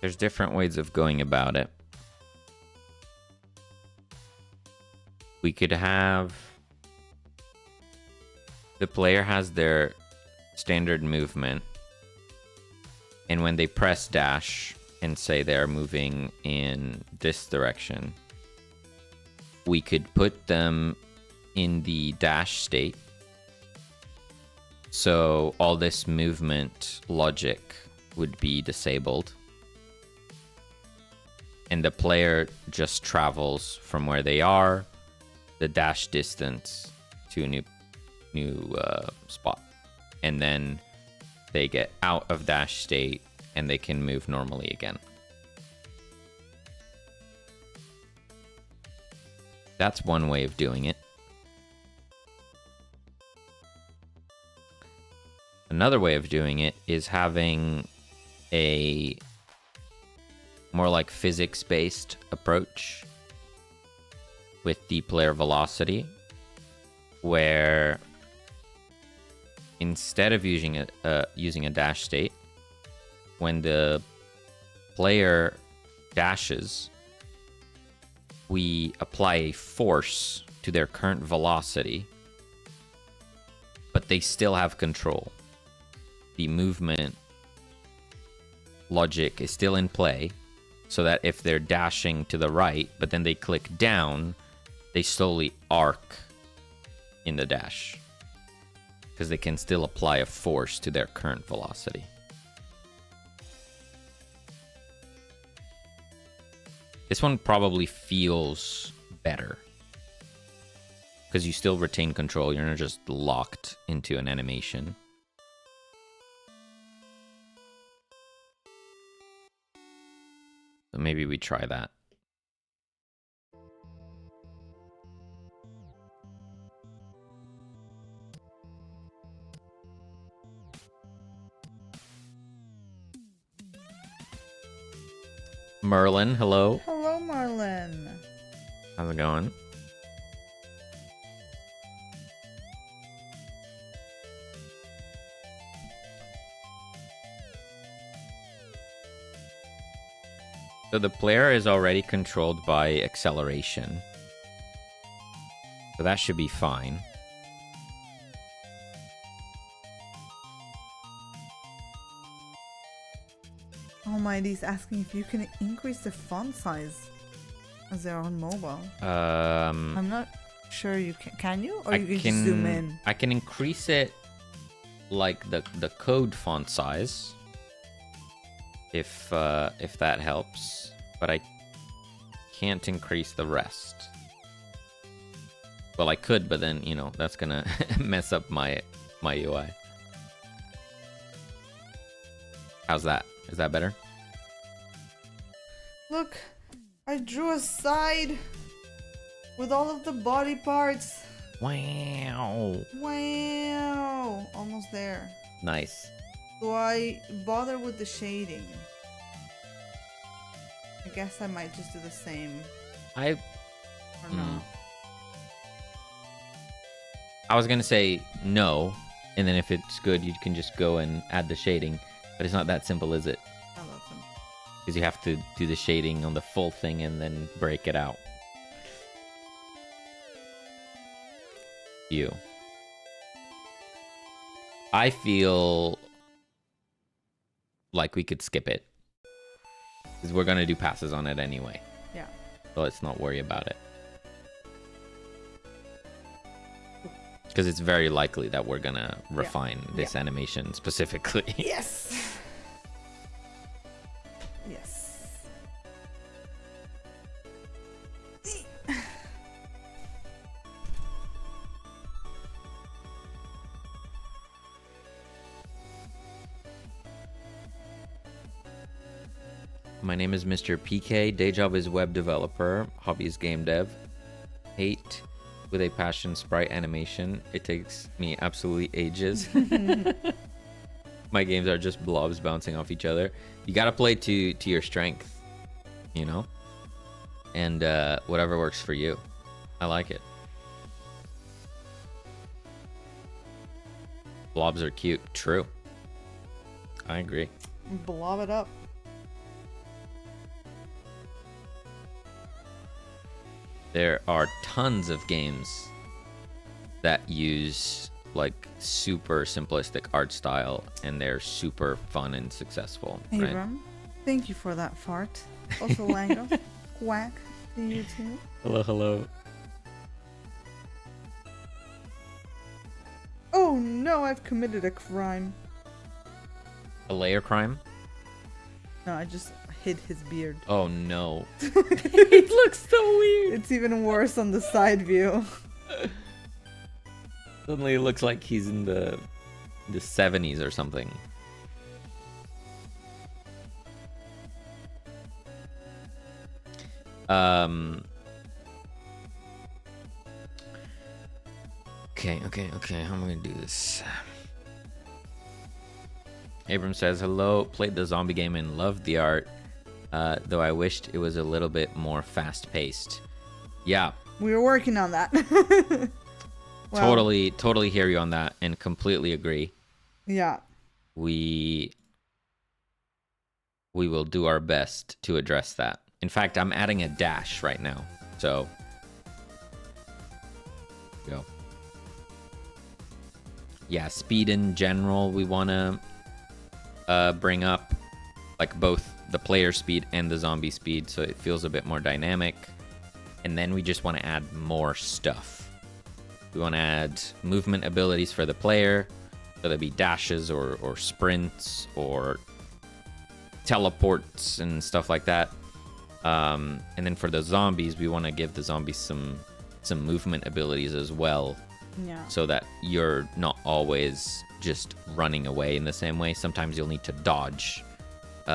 there's different ways of going about it. We could have the player has their standard movement, and when they press dash and say they're moving in this direction, we could put them in the dash state. So all this movement logic would be disabled. And the player just travels from where they are. the dash distance to a new spot, and then they get out of dash state and they can move normally again. That's one way of doing it. Another way of doing it is having a more like physics-based approach with the player velocity, where instead of using a dash state, when the player dashes, we apply a force to their current velocity, but they still have control. The movement logic is still in play, so that if they're dashing to the right, but then they click down, they slowly arc in the dash, because they can still apply a force to their current velocity. This one probably feels better, because you still retain control. You're not just locked into an animation. So maybe we try that. Merlin, hello. Hello, Marlin. How's it going? So the player is already controlled by acceleration. So that should be fine. Oh my, he's asking if you can increase the font size as they're on mobile. I'm not sure you can. Can you? Or you can just zoom in? I can increase it like the code font size. If that helps, but I can't increase the rest. Well, I could, but then, you know, that's gonna mess up my UI. How's that? Is that better? Look, I drew a side with all of the body parts. Wow. Wow, almost there. Nice. Do I bother with the shading? I guess I might just do the same. Or no. I was gonna say no, and then if it's good, you can just go and add the shading. But it's not that simple, is it? I love them. Because you have to do the shading on the full thing and then break it out. I feel like we could skip it, because we're gonna do passes on it anyway. Yeah. So let's not worry about it, because it's very likely that we're gonna refine this animation specifically. Yes. Yes. My name is Mr. PK. Day job is web developer. Hobby is game dev. Hate with a passion sprite animation. It takes me absolutely ages. My games are just blobs bouncing off each other. You gotta play to your strength, you know? And whatever works for you. I like it. Blobs are cute. True. I agree. Blob it up. There are tons of games that use like super simplistic art style, and they're super fun and successful. Abram, right? Thank you for that fart. Also, Lango, quack to you too. Hello, hello. Oh no, I've committed a crime. A layer crime? No, I just hid his beard. Oh no. It looks so weird. It's even worse on the side view. Suddenly it looks like he's in the 70s or something. Okay. How am I gonna do this? Abram says, hello, played the zombie game and loved the art, though I wished it was a little bit more fast-paced. Yeah. We were working on that. Well, Totally hear you on that and completely agree. Yeah. We will do our best to address that. In fact, I'm adding a dash right now. So, go. Yeah, speed in general we want to bring up, like both the player speed and the zombie speed, so it feels a bit more dynamic. And then we just want to add more stuff. We want to add movement abilities for the player, so there'll be dashes or sprints or teleports and stuff like that. And then for the zombies, we want to give the zombies some movement abilities as well. Yeah. So that you're not always just running away in the same way. Sometimes you'll need to dodge.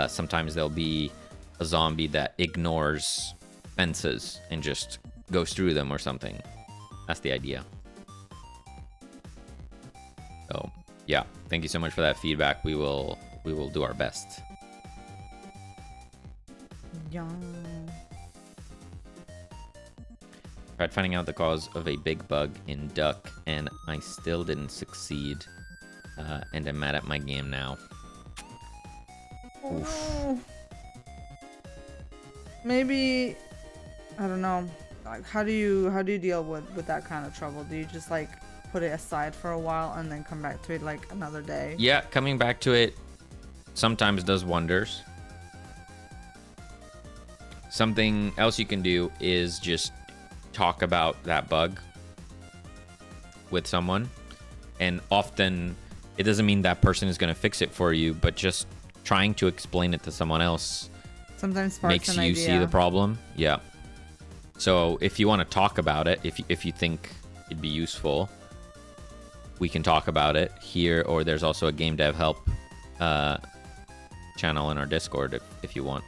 Sometimes there'll be a zombie that ignores fences and just goes through them or something. That's the idea. So, yeah. Thank you so much for that feedback. We will do our best. Yeah. Tried finding out the cause of a big bug in Duck, and I still didn't succeed. And I'm mad at my game now. Oof. Oh. Maybe, I don't know. Like, how do you deal with that kind of trouble? Do you just like put it aside for a while and then come back to it like another day? Yeah, coming back to it sometimes does wonders. Something else you can do is just talk about that bug with someone, and often it doesn't mean that person is going to fix it for you, but just trying to explain it to someone else Sometimes sparks makes an you idea. see the problem. Yeah. So if you want to talk about it, if you think it'd be useful, we can talk about it here, or there's also a game dev help channel in our Discord if you want.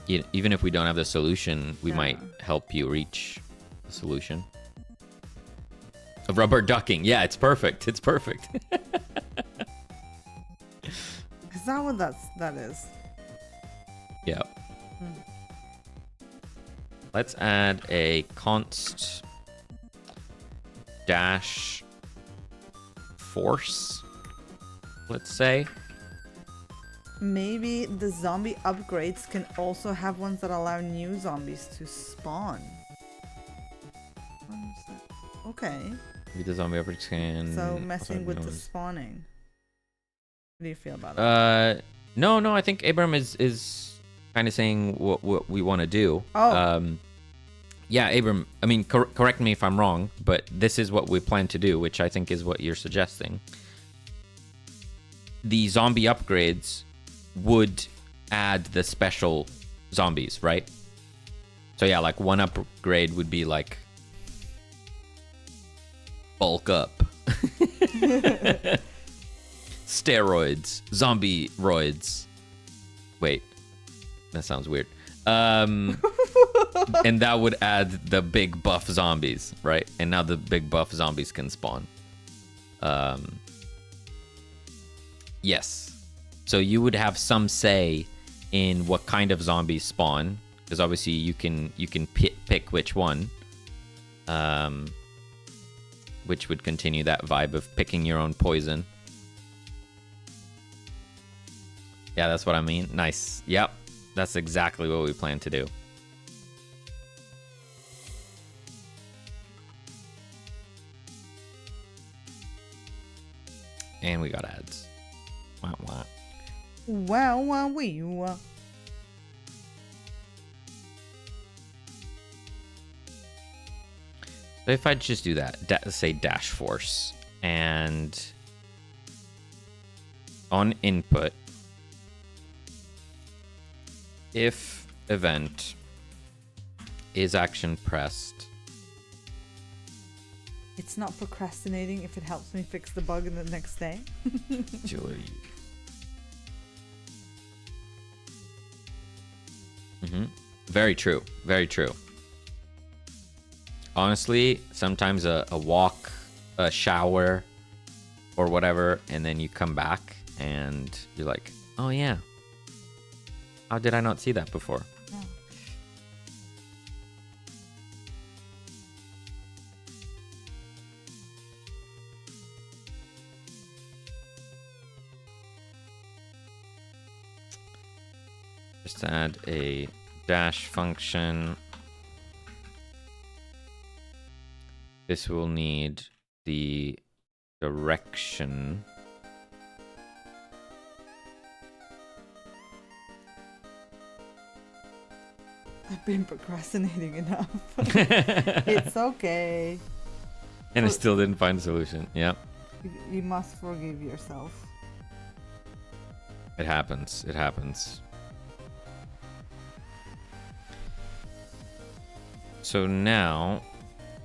Even if we don't have the solution, we might help you reach the solution. A rubber ducking. Yeah, it's perfect. It's perfect. Is that what that is? Yeah. Let's add a const dash force, let's say. Maybe the zombie upgrades can also have ones that allow new zombies to spawn. What is that? Okay. Maybe the zombie upgrades can... So messing with the spawning. What do you feel about that? No, I think Abram is kind of saying what we want to do. Oh. Yeah, Abram, I mean, correct me if I'm wrong, but this is what we plan to do, which I think is what you're suggesting. The zombie upgrades would add the special zombies, right? So yeah, like one upgrade would be like bulk up. Steroids, zombie roids. Wait, that sounds weird. And that would add the big buff zombies, right? And now the big buff zombies can spawn. Yes. So you would have some say in what kind of zombies spawn, because obviously you can pick which one, which would continue that vibe of picking your own poison. Yeah, that's what I mean. Nice. Yep, that's exactly what we plan to do. And we got ads. Wah, wah. Wow, wow, wee, wow. So if I just do that, say dash force, and on input, If event is action pressed. It's not procrastinating if it helps me fix the bug in the next day. Julie. Very true. Very true. Honestly, sometimes a walk, a shower, or whatever, and then you come back and you're like, oh yeah, how did I not see that before? Yeah. Just add a dash function. This will need the direction. I've been procrastinating enough. It's okay. And I still didn't find a solution. Yep. You must forgive yourself. It happens. It happens. So now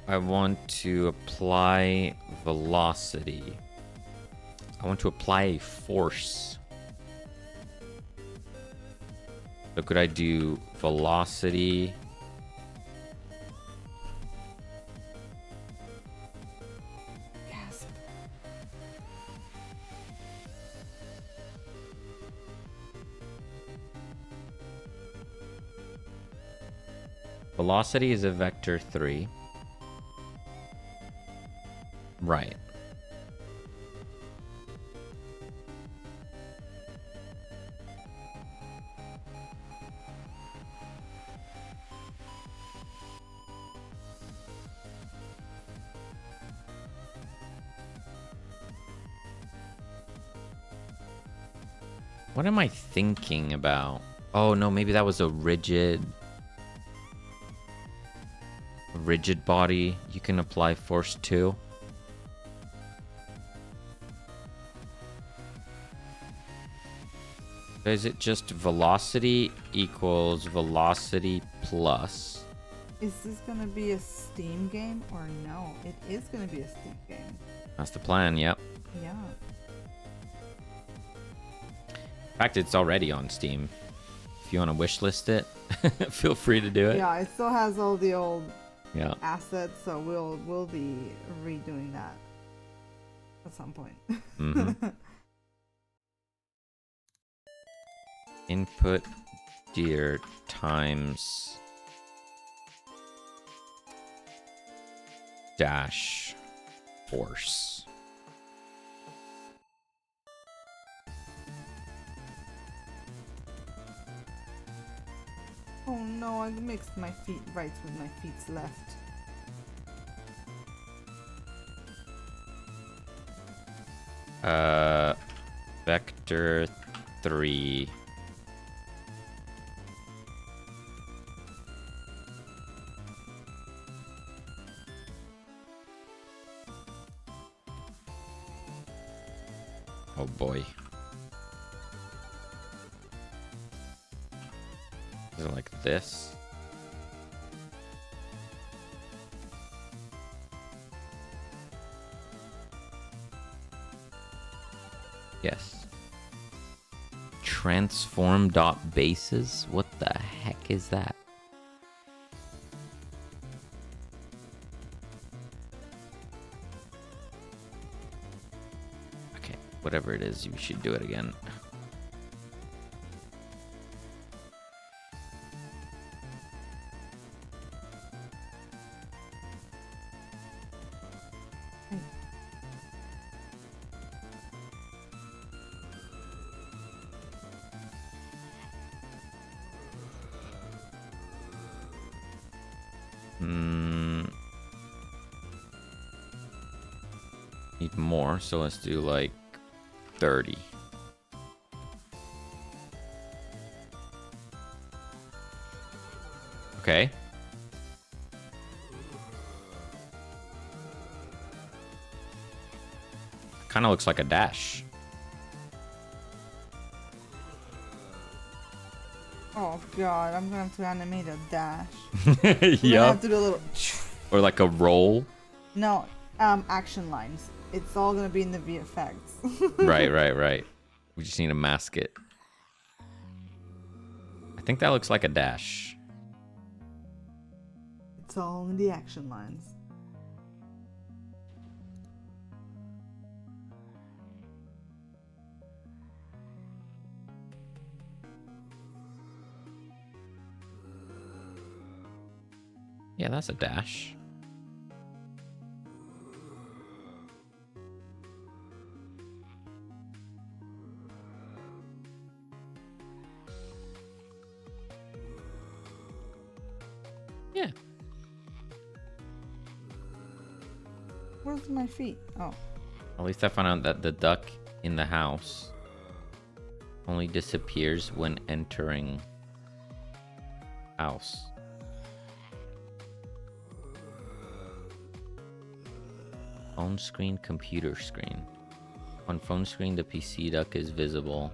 I want to apply velocity. I want to apply a force. So could I do velocity? Gasp. Velocity is a vector 3. Right. What am I thinking about? Oh no, maybe that was a rigid body you can apply force to. Is it just velocity equals velocity plus? Is this gonna be a Steam game or no? It is gonna be a Steam game. That's the plan, yep. Yeah. In fact, it's already on Steam. If you want to wishlist it, feel free to do it. Yeah, it still has all the old Yeah. assets, so we'll be redoing that at some point. Mm-hmm. Input deer times dash force. Oh no, I mixed my feet rights with my feet's left. Vector 3. Oh boy. Is it like this? Yes. Transform dot bases? What the heck is that? Okay, whatever it is, you should do it again. Need more, so let's do like 30. Okay. Kind of looks like a dash. Oh god, I'm gonna have to animate a dash. I'm gonna Yep. have to do a little. Or like a roll. No, action lines. It's all gonna be in the VFX. Right. We just need to mask it. I think that looks like a dash. It's all in the action lines. Yeah, that's a dash. Yeah. Where's my feet? Oh. At least I found out that the duck in the house only disappears when entering house. Phone screen, computer screen. On phone screen, the PC duck is visible.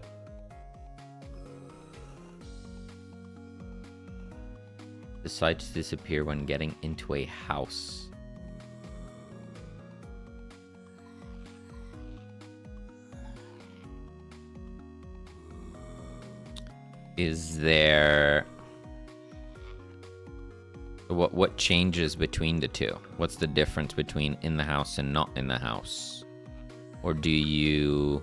Decides to disappear when getting into a house. Is there... What changes between the two? What's the difference between in the house and not in the house? Or do you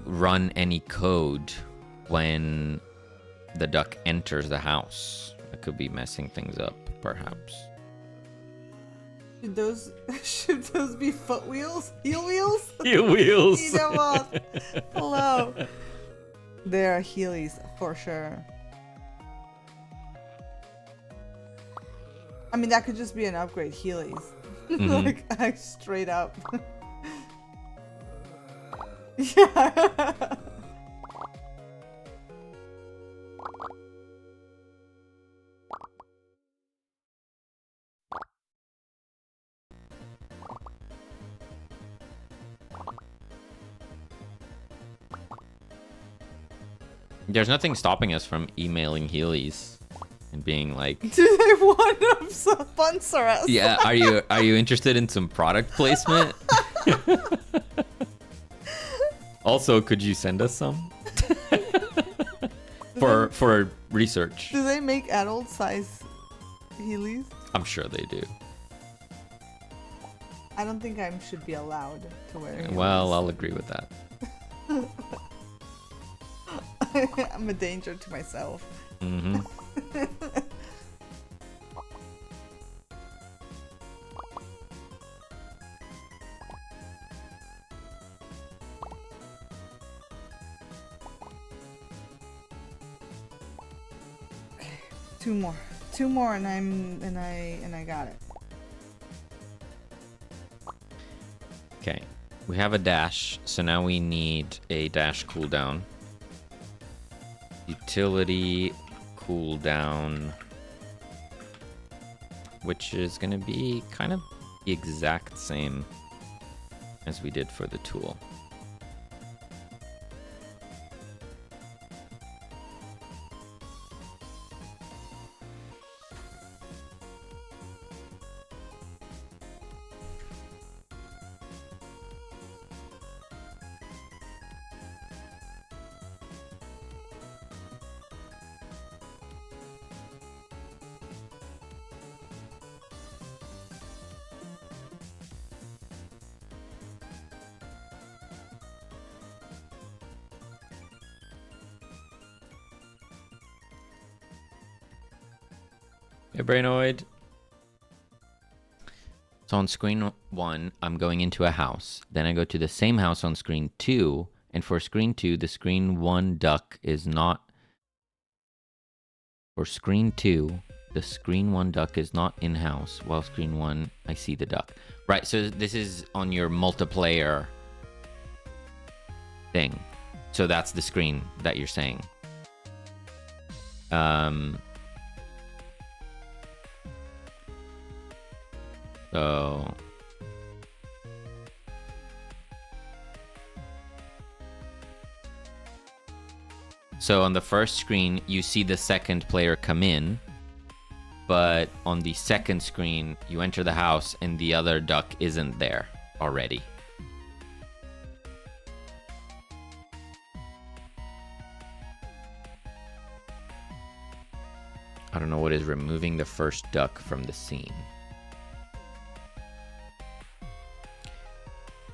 run any code when the duck enters the house? That could be messing things up, perhaps. Should those be foot wheels? Heel wheels? Heel wheels. Eat them off. Hello. They're Heelys for sure. I mean, that could just be an upgrade Heelys. Like straight up. Yeah. There's nothing stopping us from emailing Heelys and being like, Do they want to sponsor us? yeah, are you interested in some product placement? Also, could you send us some? for research. Do they make adult size Heelys? I'm sure they do. I don't think I should be allowed to wear Heelys. Well, I'll agree with that. I'm a danger to myself. Mm-hmm. Two more, and I got it. Okay, we have a dash, so now we need a dash cooldown. Utility cooldown, which is going to be kind of the exact same as we did for the tool. Hey, Brainoid. So on screen 1, I'm going into a house. Then I go to the same house on screen 2. And for screen 2, the screen 1 duck is not... For screen 2, the screen 1 duck is not in-house. While screen 1, I see the duck. Right, so this is on your multiplayer thing. So that's the screen that you're saying. So So on the first screen, you see the second player come in, but on the second screen, you enter the house and the other duck isn't there already. I don't know what is removing the first duck from the scene.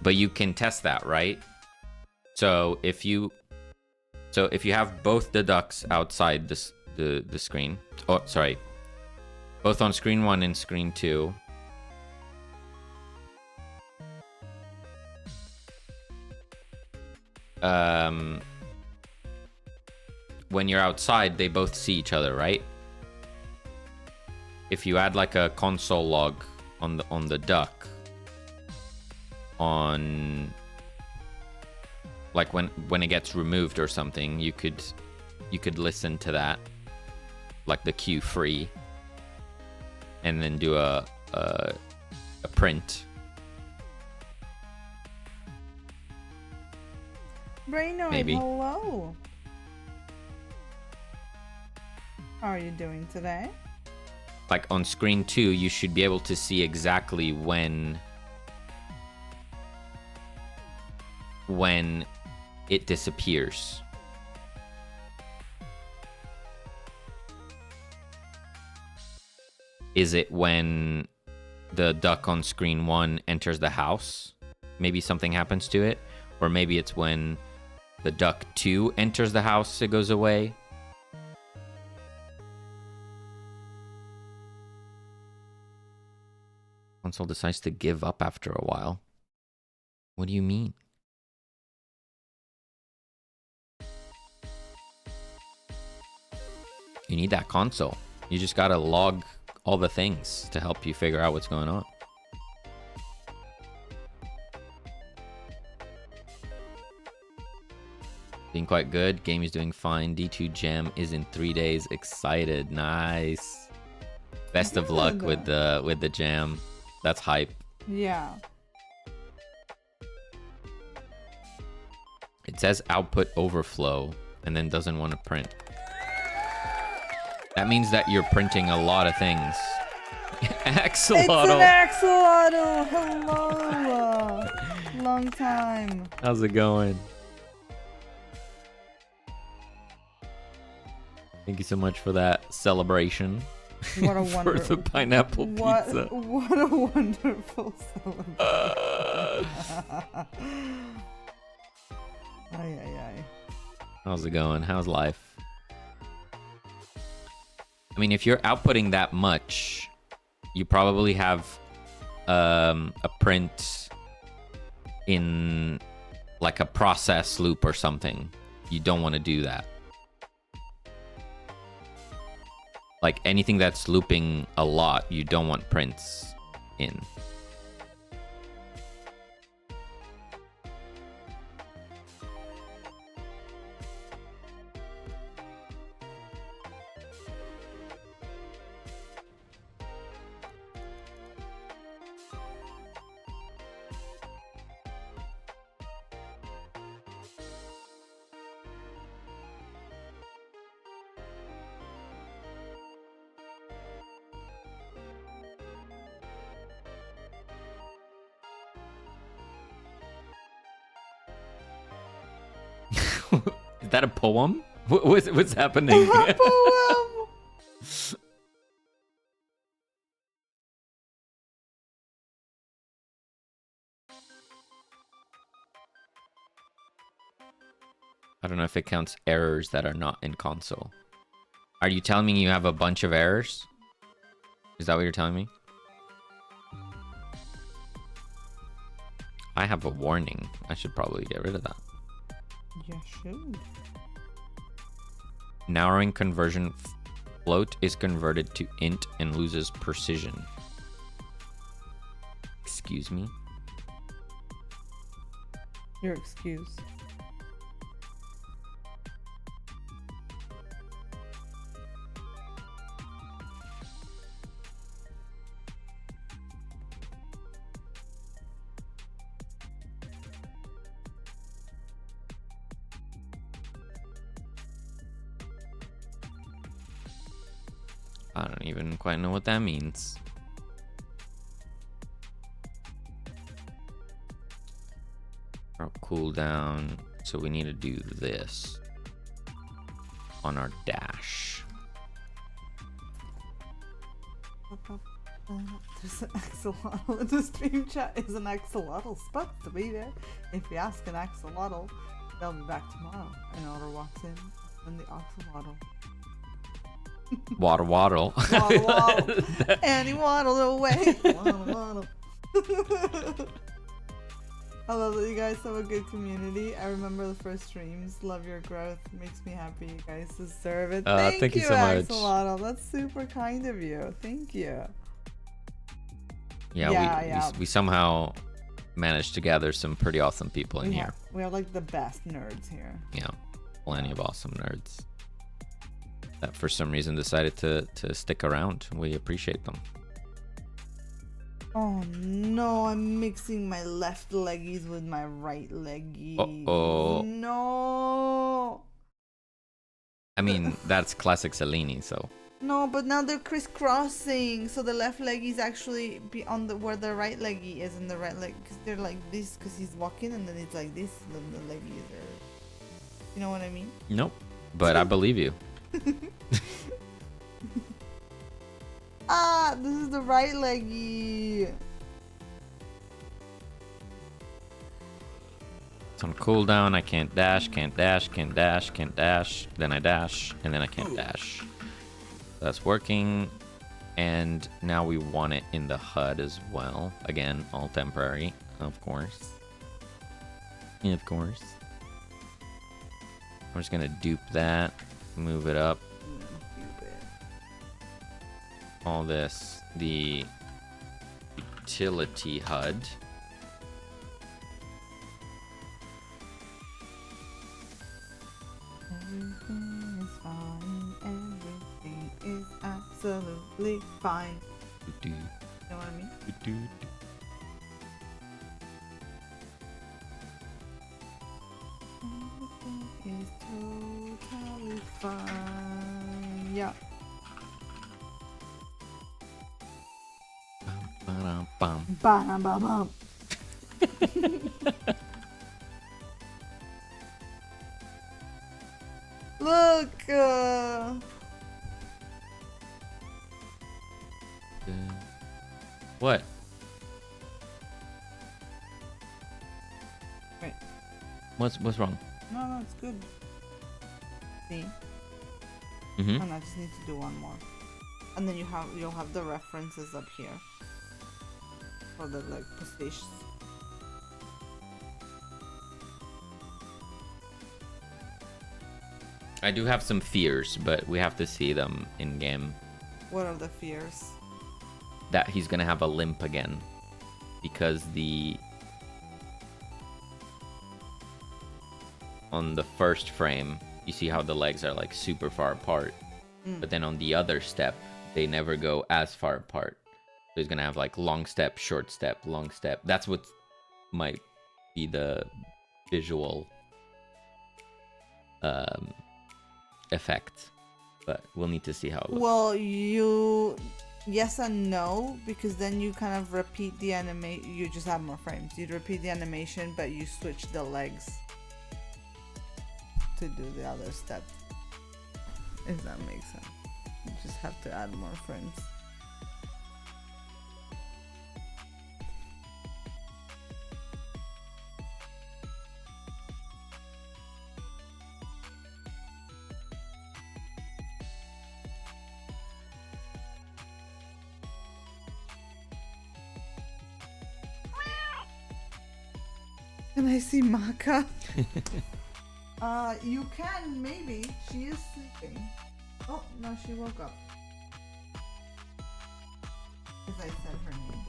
But you can test that, right? So if you have both the ducks outside the screen, oh sorry, both on screen 1 and screen 2, when you're outside, they both see each other, right? If you add like a console log on the duck, on like when it gets removed or something, you could listen to that, like the cue free, and then do a print. Brainoid, Maybe. hello. How are you doing today? Like on screen 2, you should be able to see exactly when it disappears. Is it when the duck on screen 1 enters the house? Maybe something happens to it. Or maybe it's when the duck 2 enters the house, it goes away. Console decides to give up after a while. What do you mean? You need that console. You just gotta log all the things to help you figure out what's going on. Being quite good. Game is doing fine. D2 Jam is in 3 days. Excited. Nice. Best of luck with the jam. That's hype. Yeah. It says output overflow and then doesn't want to print. That means that you're printing a lot of things. Axolotl. It's an axolotl. Hello. Long time. How's it going? Thank you so much for that celebration. What a for wonderful the pineapple pizza. What a wonderful celebration. Ay, ay, ay. How's it going? How's life? I mean, if you're outputting that much, you probably have a print in like a process loop or something. You don't want to do that. Like anything that's looping a lot, you don't want prints in. Is that a poem? What's happening? A poem. I don't know if it counts errors that are not in console. Are you telling me you have a bunch of errors? Is that what you're telling me? I have a warning. I should probably get rid of that. You should. Narrowing conversion float is converted to int and loses precision. Excuse me? Your excuse. I don't even quite know what that means. Our cooldown. So we need to do this on our dash. There's an axolotl in the stream chat. Is an axolotl supposed to be there? If you ask an axolotl, they'll be back tomorrow. An otter walks in, and the axolotl. Waddle waddle. Waddle waddle. And he waddled away. Waddle waddle. I love that you guys have a good community. I remember the first streams. Love your growth. Makes me happy. You guys deserve it. Thank you so much. Axolotl. That's super kind of you. Thank you. Yeah, we somehow managed to gather some pretty awesome people in here. We are like the best nerds here. Yeah, plenty of awesome nerds that for some reason decided to stick around. We appreciate them. Oh no, I'm mixing my left leggies with my right leggies. Uh-oh. No. I mean, that's classic Cellini, so. No, but now they're crisscrossing, so the left leggies actually be on the where the right leggy is, and the right leg, because they're like this, because he's walking, and then it's like this, and then the leggies are. You know what I mean? Nope. But I believe you. Ah, this is the right leggy. It's on cooldown. I can't dash, can't dash, can't dash, can't dash. Then I dash, and then I can't dash. That's working. And now we want it in the HUD as well. Again, all temporary, of course. Of course. I'm just gonna dupe that, move it up. All this, the utility HUD. Everything is fine. Everything is absolutely fine. Do, You know what I mean? do, do. Everything is totally fine. Yeah. Bum. Ba-dum-ba-bum. Look! What? Wait. What's wrong? No, it's good. See? Mm-hmm. And I just need to do one more. And then you'll have the references up here. For the like positions. I do have some fears, but we have to see them in game. What are the fears? That he's gonna have a limp again, because on the first frame, you see how the legs are like super far apart, but then on the other step, they never go as far apart. So he's gonna have like long step, short step, long step. That's what might be the visual effect, but we'll need to see how it looks. Well, yes and no, because then you kind of repeat the animation. You just have more frames. You'd repeat the animation, but you switch the legs to do the other step. If that makes sense. You just have to add more frames. Can I see Maka? You can, maybe. She is sleeping. Oh, no, she woke up. Because I said her name.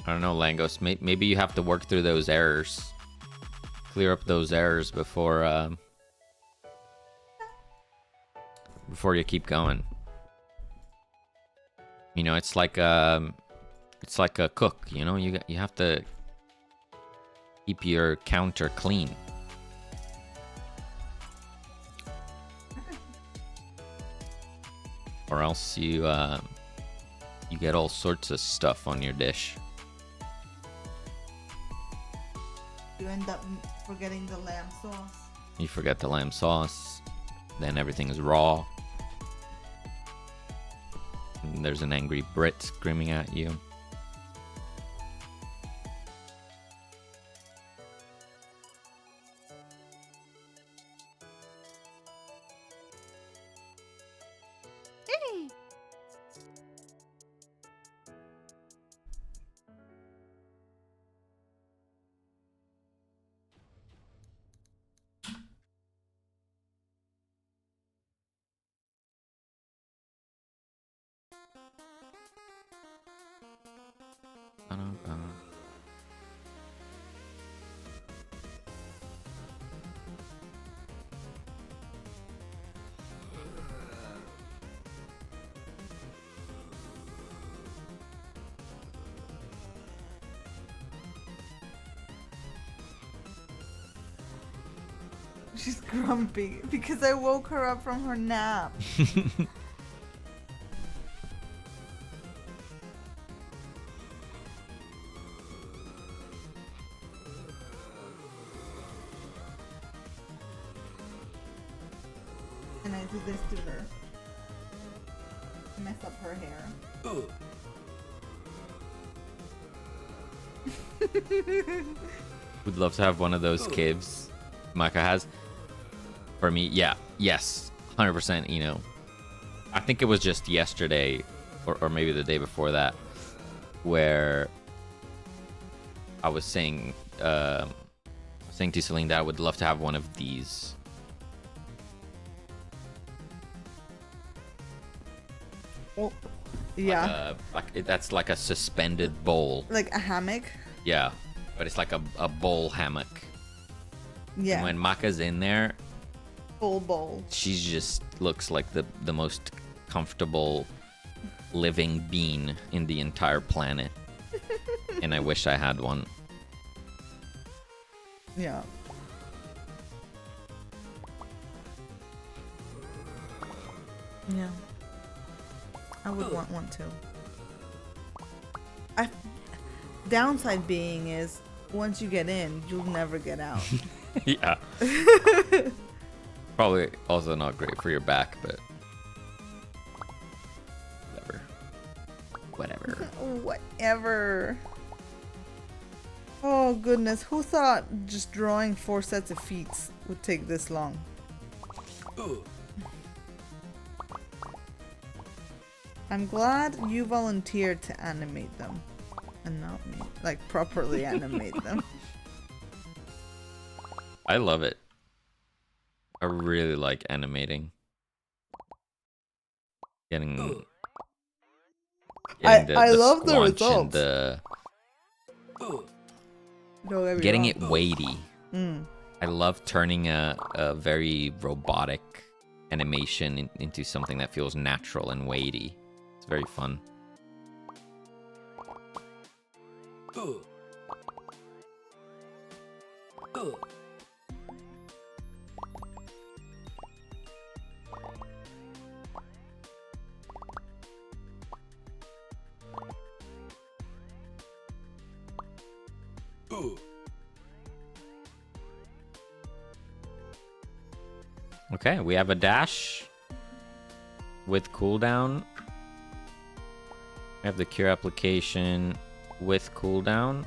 I don't know, Langos. Maybe you have to work through those errors. Clear up those errors before you keep going. You know, it's like a cook. You know, you have to keep your counter clean. or else you get all sorts of stuff on your dish. You end up forgetting the lamb sauce. You forget the lamb sauce, then everything is raw. And there's an angry Brit screaming at you. She's grumpy because I woke her up from her nap. And I do this to her. Mess up her hair. Would love to have one of those caves Micah has. For me, yeah, yes, 100%, you know. I think it was just yesterday, or maybe the day before that, where I was saying to Celine that I would love to have one of these. Oh, yeah. That's like a suspended bowl. Like a hammock? Yeah, but it's like a bowl hammock. Yeah. And when Maka's in there, full bowl. she just looks like the most comfortable living being in the entire planet. And I wish I had one. Yeah. Yeah. I would want one too. Downside being is once you get in, you'll never get out. Yeah. Probably also not great for your back, but whatever. Whatever. Oh goodness, who thought just drawing 4 sets of feet would take this long? I'm glad you volunteered to animate them and not me, like properly animate them. I love it. I really like animating. Getting I love the squanch and results. Don't get me getting wrong. it weighty. I love turning a very robotic animation into something that feels natural and weighty. It's very fun. Okay, we have a dash with cooldown. We have the cure application with cooldown.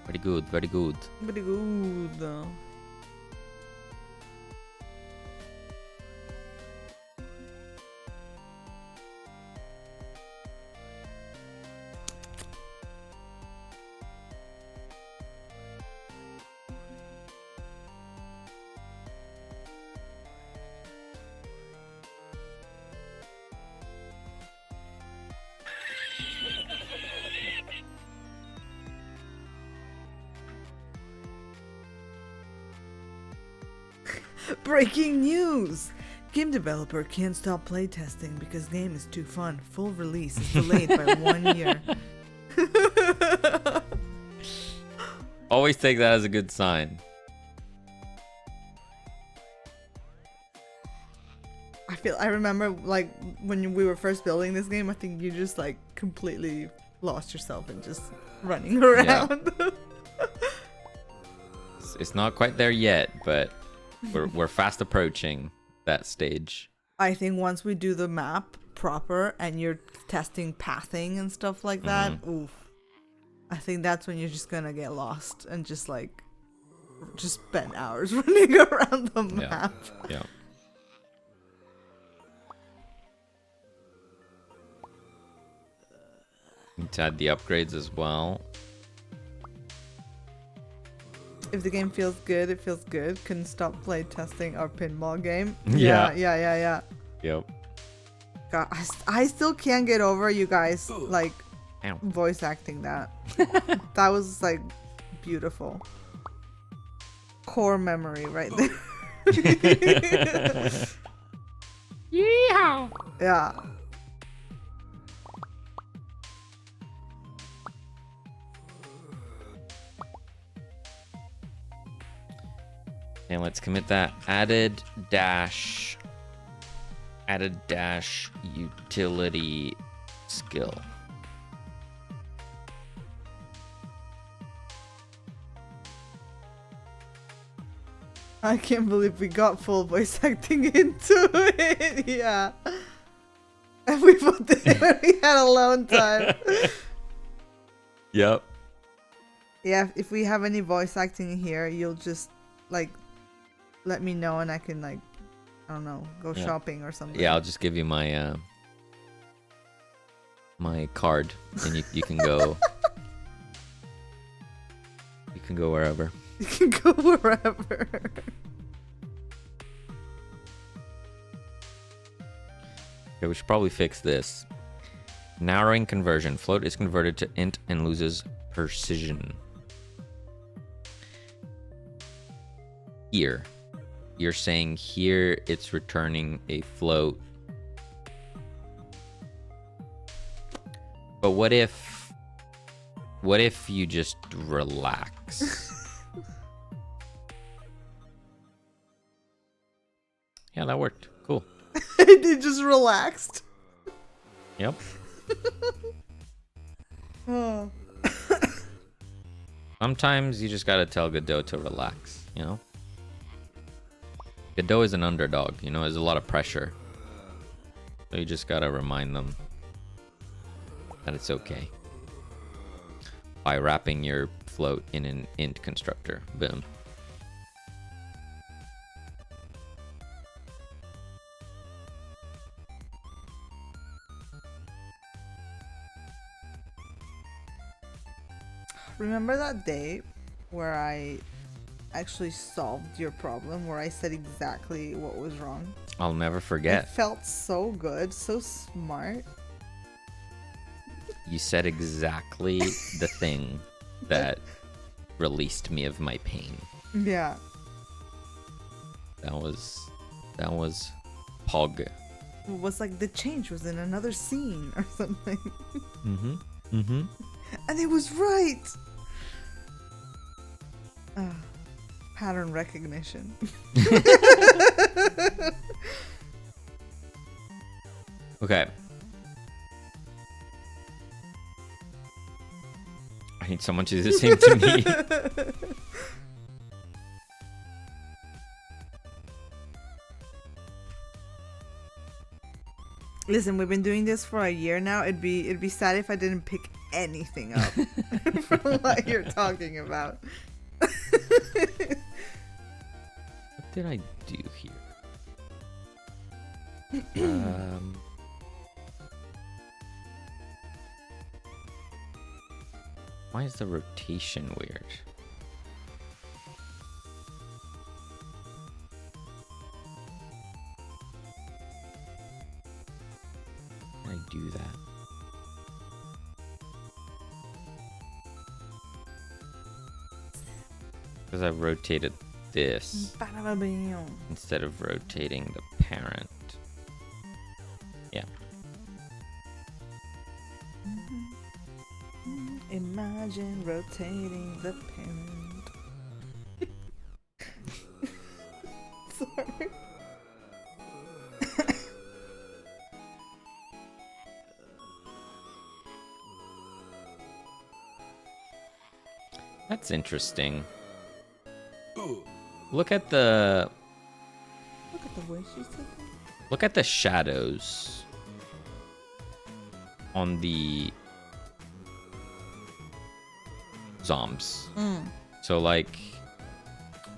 Very good, very good. Pretty good. Breaking news! Game developer can't stop playtesting because game is too fun. Full release is delayed by 1 year. Always take that as a good sign. I remember like when we were first building this game, I think you just like completely lost yourself and just running around. Yeah. It's not quite there yet, but we're fast approaching that stage. I think once we do the map proper and you're testing pathing and stuff like that, oof. I think that's when you're just gonna get lost and just spend hours running around the map. Yeah. Need to add the upgrades as well. If the game feels good, it feels good. Couldn't stop play testing our pinball game. Yeah. Yep. God, I still can't get over you guys like voice acting that. That was like beautiful. Core memory right there. Yeehaw! Yeah. And let's commit that added dash utility skill. I can't believe we got full voice acting into it. Yeah. And we both did it when we had alone time. Yep. Yeah, if we have any voice acting here, you'll just like let me know and I can like, I don't know, go shopping or something. Yeah, I'll just give you my my card and you can go you can go wherever. You can go wherever. Okay, we should probably fix this. Narrowing conversion. Float is converted to int and loses precision. Here. You're saying here it's returning a float. But what if you just relax? Yeah, that worked. Cool. It just relaxed. Yep. Oh. Sometimes you just gotta tell Godot to relax, you know? Godot is an underdog, you know, there's a lot of pressure. So you just gotta remind them that it's okay. By wrapping your float in an int constructor. Boom. Remember that day where I actually solved your problem, where I said exactly what was wrong? I'll never It forget. felt so good, so smart. You said exactly the thing that released me of my pain. Yeah. That was Pog. It was like the change was in another scene or something. And it was right. Pattern recognition. Okay. I need someone to do the same to me. Listen, we've been doing this for a year now. It'd be sad if I didn't pick anything up from what you're talking about. What did I do here? Why is the rotation weird? How did I do that? Because I rotated this instead of rotating the parent. Yeah. Imagine rotating the parent. Sorry. That's interesting. Look at the Look at the way she's taking. look at the shadows on the zombs. So like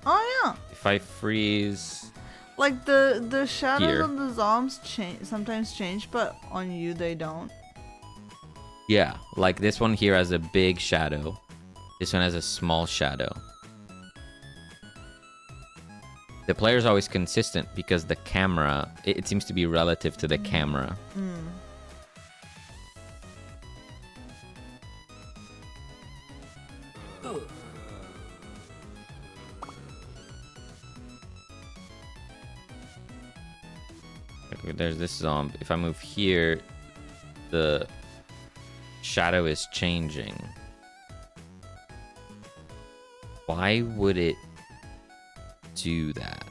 Oh yeah. if I freeze, Like the shadows Here. on the zombies sometimes change, but on you they don't. yeah, like this one here has a big shadow. This one has a small shadow. The player's always consistent because the camera, it seems to be relative to the camera. Okay, there's this zombie. If I move here, the shadow is changing. Why would it do that?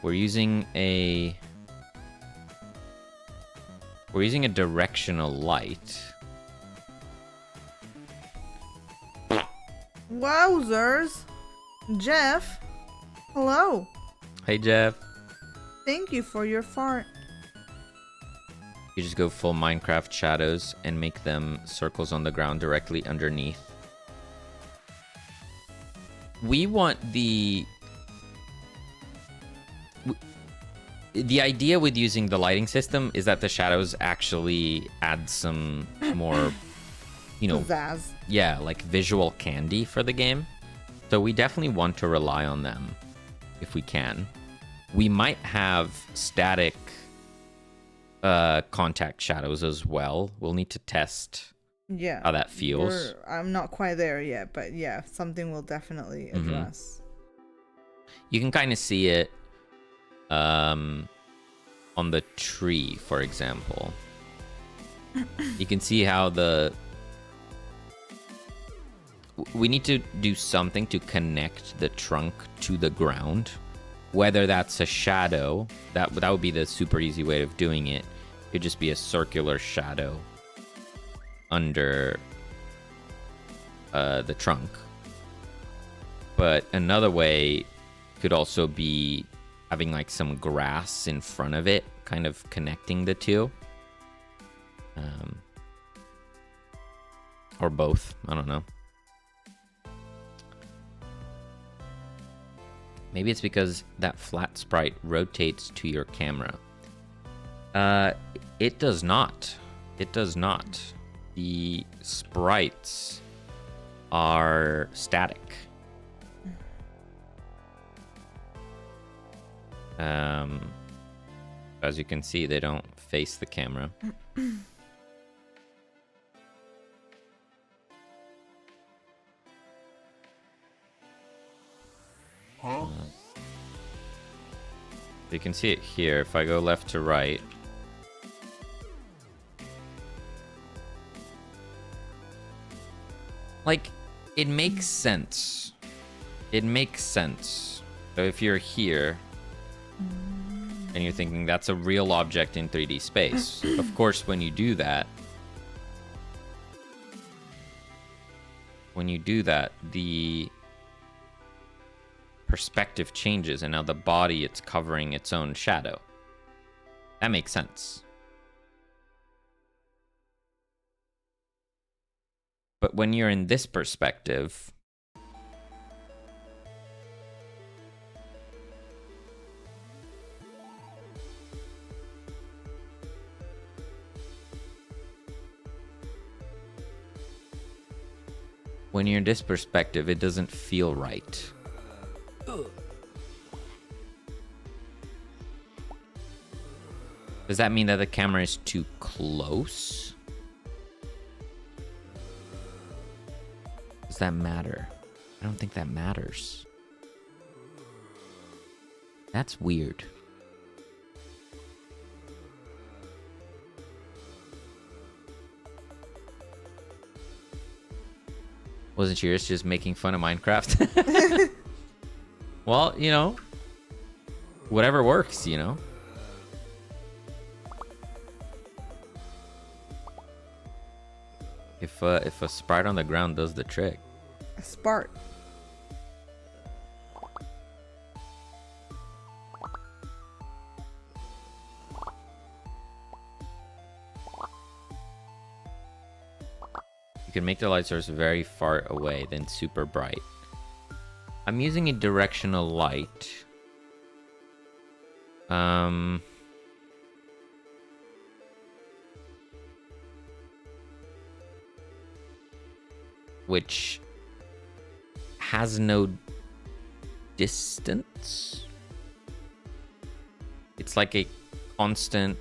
We're using a directional light. Wowzers! Jeff, hello. Hey Jeff. Thank you for your fart. You just go full Minecraft shadows and make them circles on the ground directly underneath. We want the idea with using the lighting system is that the shadows actually add some more, Pizzazz. yeah, like visual candy for the game. So we definitely want to rely on them if we can. We might have static contact shadows as well. We'll need to test Yeah. how that feels. I'm not quite there yet, but yeah, something we'll definitely address. You can kind of see it on the tree, for example. You can see how we need to do something to connect the trunk to the ground. Whether that's a shadow, that would be the super easy way of doing it. It could just be a circular shadow under the trunk. But another way could also be having like some grass in front of it, kind of connecting the two. Or both, I don't know. Maybe it's because that flat sprite rotates to your camera. It does not. It does not. The sprites are static. As you can see, they don't face the camera. You can see it here. If I go left to right, like, it makes sense. It makes sense. So if you're here and you're thinking that's a real object in 3D space, of course, when you do that, the perspective changes, and now the body, it's covering its own shadow. That makes sense. But when you're in this perspective, it doesn't feel right. Does that mean that the camera is too close? Does that matter? I don't think that matters. That's weird. Wasn't yours just making fun of Minecraft? Well, whatever works, If a sprite on the ground does the trick. A Spart. You can make the light source very far away, then super bright. I'm using a directional light. Which has no distance. It's like a constant.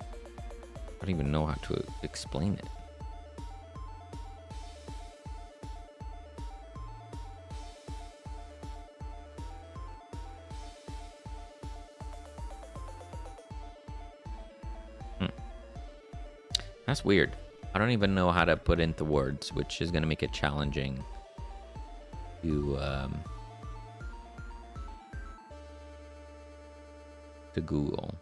I don't even know how to explain it. That's weird. I don't even know how to put into words, which is going to make it challenging to Google.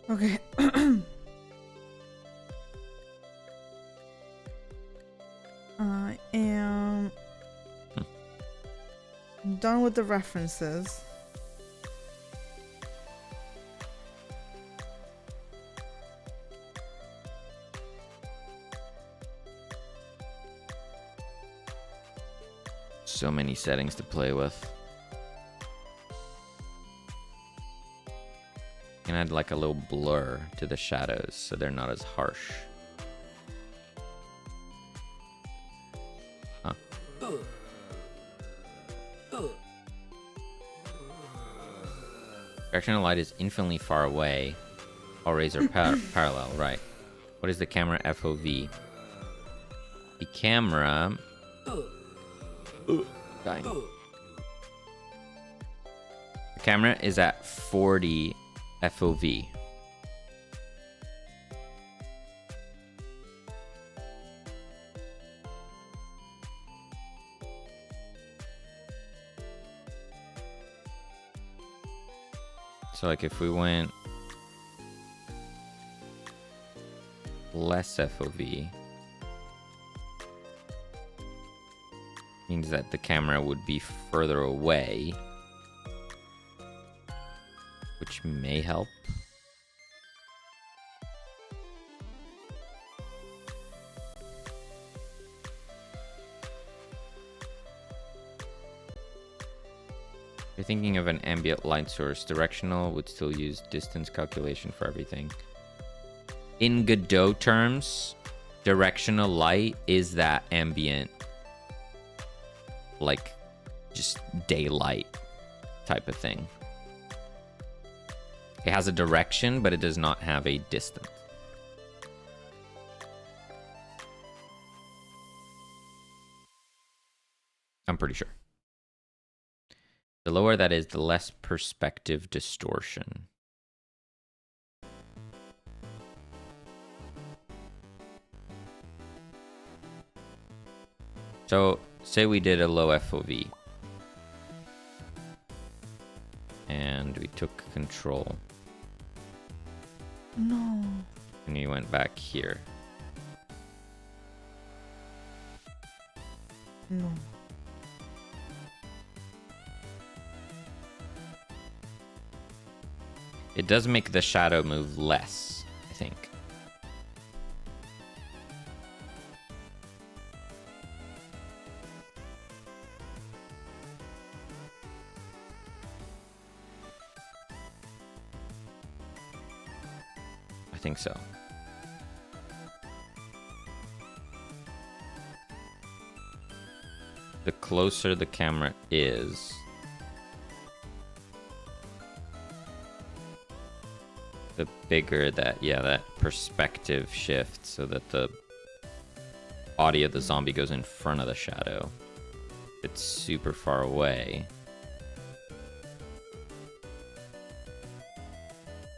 Okay. I am done with the references. So many settings to play with. Can add like a little blur to the shadows so they're not as harsh. Huh. Directional light is infinitely far away. All rays are parallel, right? What is the camera FOV? The camera... Dying. The camera is at 40 FOV. So like if we went less FOV, means that the camera would be further away, which may help. If you're thinking of an ambient light source, directional would still use distance calculation for everything. In Godot terms, directional light is that ambient, like just daylight type of thing. It has a direction, but it does not have a distance. I'm pretty sure. The lower that is, the less perspective distortion. So, say we did a low FOV. And we took control. No. And you went back here. No. It does make the shadow move less, I think. I think so. The closer the camera is, the bigger that, that perspective shift so that the body of the zombie goes in front of the shadow. If it's super far away,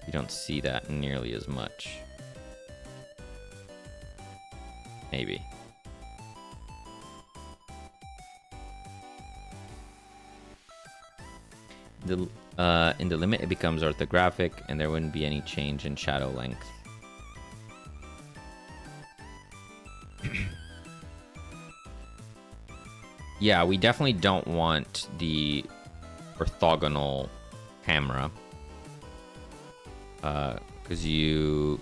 you don't see that nearly as much. Maybe. in the limit, it becomes orthographic, and there wouldn't be any change in shadow length. Yeah, we definitely don't want the orthogonal camera, because you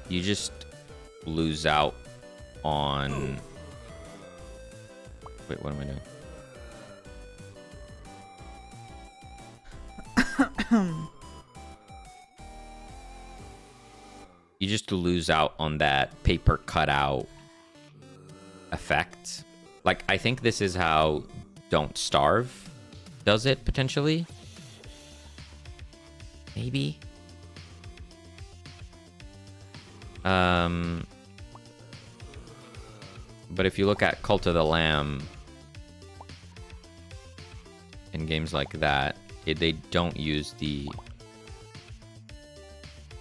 just lose out on. Wait, what am I doing? You just lose out on that paper cutout effect. Like, I think this is how Don't Starve does it, potentially. Maybe. But if you look at Cult of the Lamb and games like that, they don't use the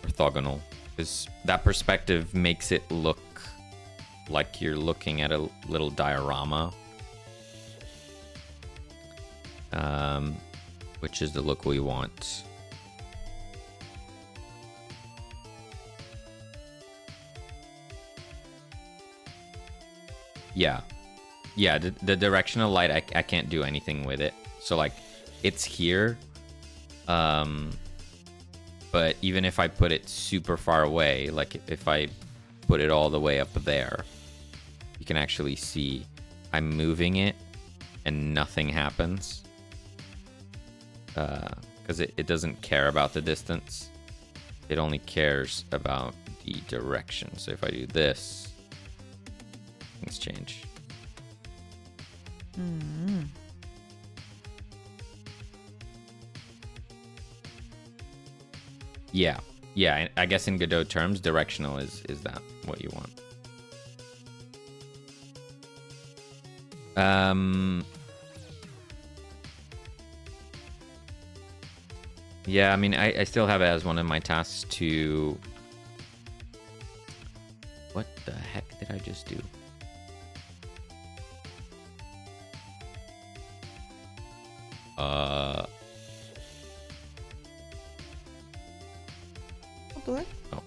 orthogonal, because that perspective makes it look like you're looking at a little diorama, which is the look we want. Yeah, the directional light, I can't do anything with it. So, like, it's here, but even if I put it super far away, like if I put it all the way up there, you can actually see I'm moving it and nothing happens, because it doesn't care about the distance. It only cares about the direction. So if I do this, things change. Yeah, I guess in Godot terms, directional is that what you want. Yeah, I mean, I still have it as one of my tasks to... What the heck did I just do? I'll do it. Oh.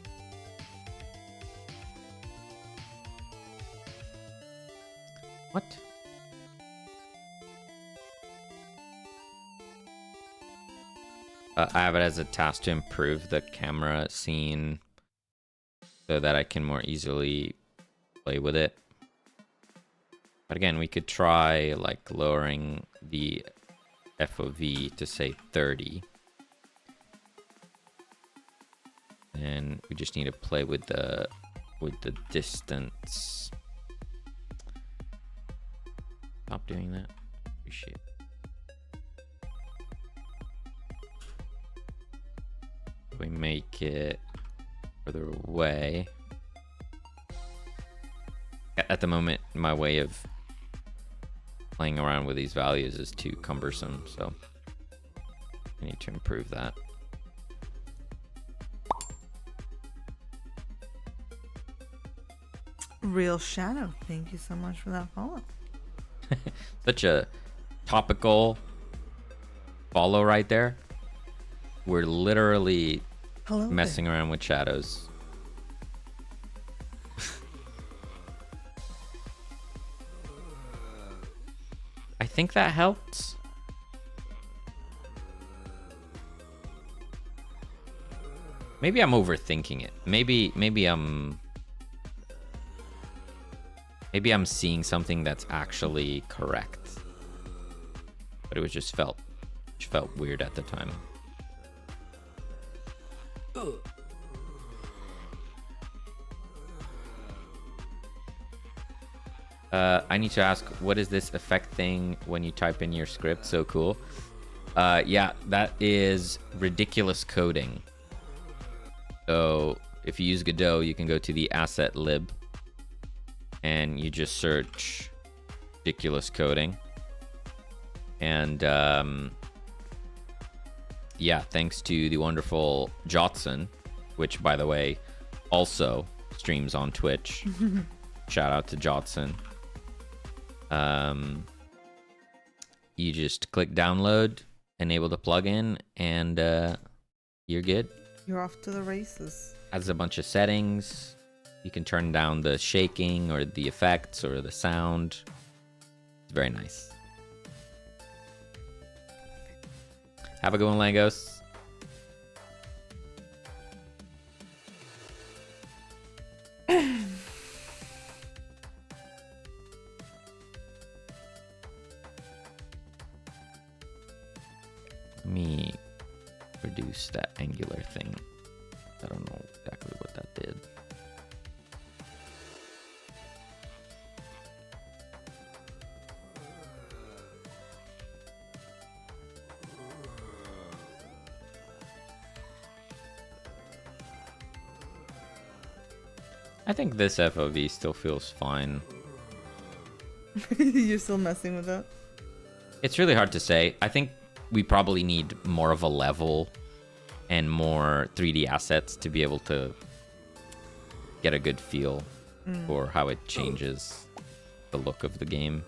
What? I have it as a task to improve the camera scene so that I can more easily play with it. But again, we could try like lowering the FOV to say 30. And we just need to play with the distance. Stop doing that. Appreciate it. We make it further away. At the moment, my way of playing around with these values is too cumbersome, so I need to improve that. Real Shadow, thank you so much for that follow. Such a topical follow right there. We're literally messing around with shadows. I think that helped. Maybe I'm overthinking it. Maybe I'm seeing something that's actually correct. But it just felt weird at the time. I need to ask, what is this effect thing when you type in your script? So cool. Yeah, that is ridiculous coding. So if you use Godot, you can go to the asset lib and you just search ridiculous coding. And yeah, thanks to the wonderful Jotson, which by the way also streams on Twitch. Shout out to Jotson. You just click download, enable the plugin, and you're good. You're off to the races. Has a bunch of settings. You can turn down the shaking or the effects or the sound. It's very nice. Have a good one, Legos. Let me reduce that angular thing. I don't know exactly what that did. I think this FOV still feels fine. You're still messing with that? It's really hard to say. I think we probably need more of a level and more 3D assets to be able to get a good feel for how it changes the look of the game.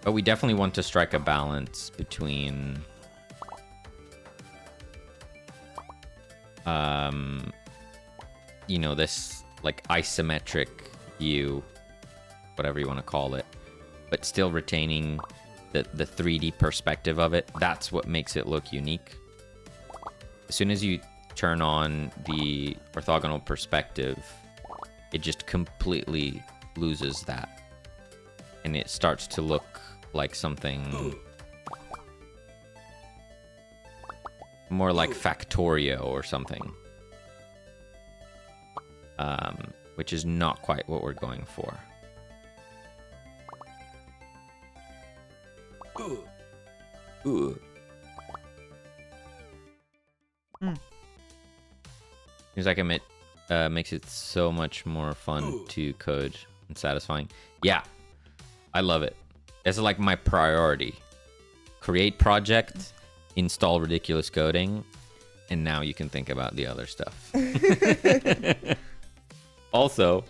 But we definitely want to strike a balance between you know, this like isometric view, whatever you want to call it, but still retaining the 3D perspective of it. That's what makes it look unique. As soon as you turn on the orthogonal perspective, it just completely loses that. And it starts to look like something more like Factorio or something. Which is not quite what we're going for. Ooh. Seems like it makes it so much more fun to code and satisfying. Yeah, I love it. It's like my priority. Create project, install ridiculous coding, and now you can think about the other stuff. Also,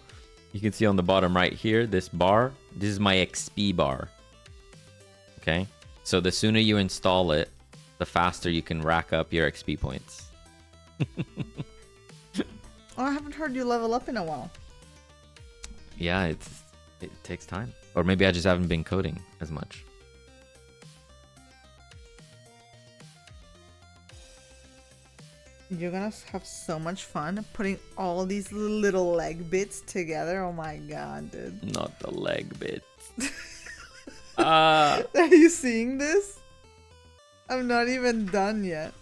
you can see on the bottom right here, this bar. This is my XP bar. Okay? So the sooner you install it, the faster you can rack up your XP points. Oh, I haven't heard you level up in a while. Yeah, it takes time. Or maybe I just haven't been coding as much. You're gonna have so much fun putting all these little leg bits together. Oh my god, dude. Not the leg bits. Are you seeing this? I'm not even done yet.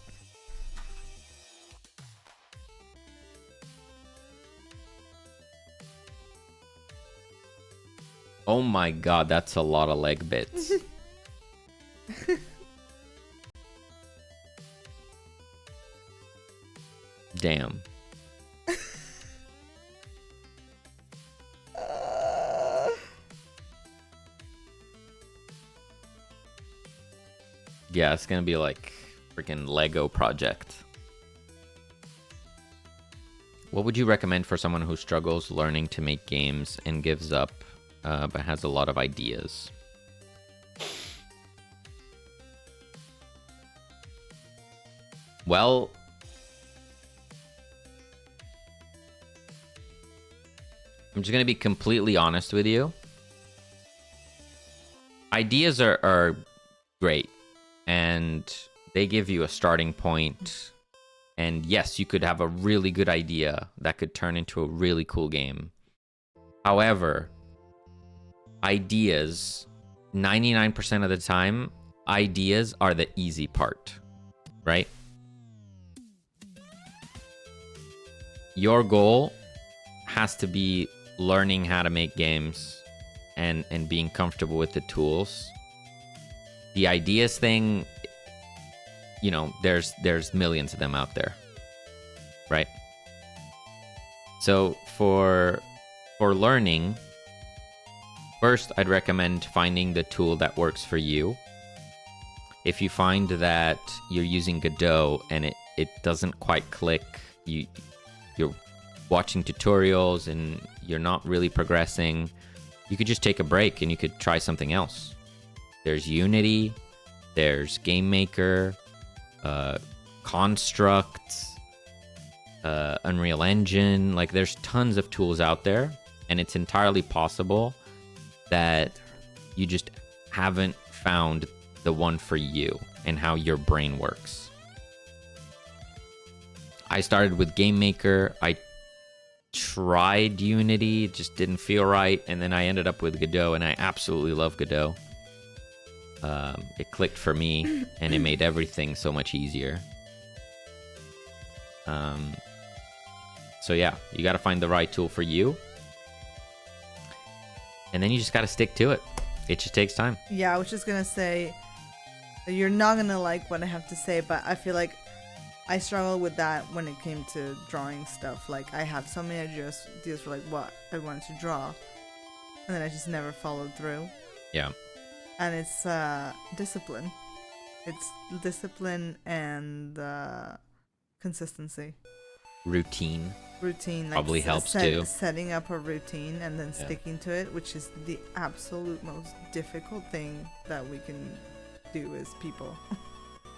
Oh my god, that's a lot of leg bits. Damn. Yeah, it's gonna be like freaking Lego project. What would you recommend for someone who struggles learning to make games and gives up, but has a lot of ideas? Well, I'm just gonna be completely honest with you. Ideas are great, and they give you a starting point. And yes, you could have a really good idea that could turn into a really cool game. However, ideas, 99% of the time, ideas are the easy part, right? Your goal has to be learning how to make games and being comfortable with the tools. The ideas thing, you know, there's millions of them out there, right? So for learning, first I'd recommend finding the tool that works for you. If you find that you're using Godot and it doesn't quite click, you're watching tutorials and you're not really progressing, you could just take a break and you could try something else. There's Unity, there's Game Maker, Construct, Unreal Engine. Like, there's tons of tools out there, and it's entirely possible that you just haven't found the one for you and how your brain works. I started with Game Maker. I tried Unity, it just didn't feel right, and then I ended up with Godot, and I absolutely love Godot. It clicked for me, and it made everything so much easier. So yeah, you got to find the right tool for you, and then you just got to stick to it. It just takes time. Yeah, I was just gonna say, you're not gonna like what I have to say, but I feel like I struggled with that when it came to drawing stuff. Like, I had so many ideas for like what I wanted to draw, and then I just never followed through. Yeah. And it's discipline. It's discipline and consistency. Routine Like probably helps too. Setting up a routine and then sticking to it, which is the absolute most difficult thing that we can do as people.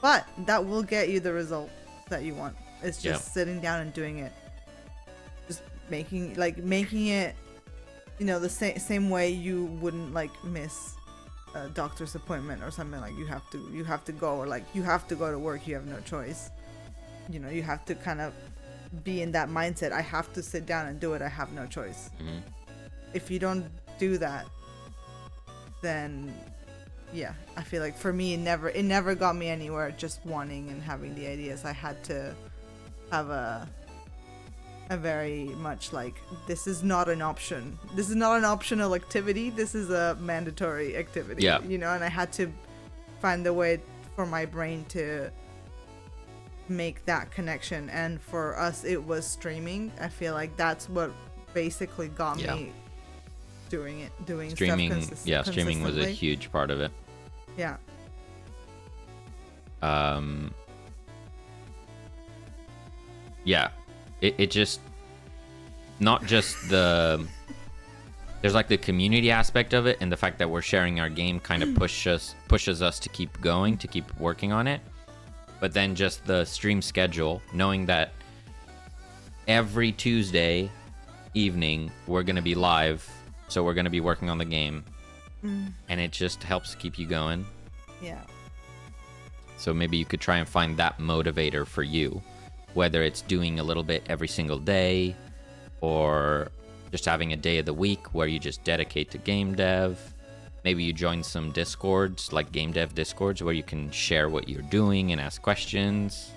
But that will get you the result that you want. It's just sitting down and doing it. Just making it, you know, the same way you wouldn't like miss a doctor's appointment or something. Like, you have to go, or like you have to go to work. You have no choice. You know, you have to kind of be in that mindset. I have to sit down and do it. I have no choice. Mm-hmm. If you don't do that, then yeah, I feel like for me, it never got me anywhere. Just wanting and having the ideas, I had to have a very much like, this is not an option. This is not an optional activity. This is a mandatory activity. Yeah. You know, and I had to find the way for my brain to make that connection. And for us, it was streaming. I feel like that's what basically got me doing streaming. Stuff Streaming was a huge part of it. Yeah. Yeah, it just, not just the, there's like the community aspect of it, and the fact that we're sharing our game kind of pushes us to keep going, to keep working on it. But then just the stream schedule, knowing that every Tuesday evening we're going to be live, so we're going to be working on the game, and it just helps keep you going. Yeah. So maybe you could try and find that motivator for you, whether it's doing a little bit every single day, or just having a day of the week where you just dedicate to game dev. Maybe you join some discords, like game dev discords, where you can share what you're doing and ask questions.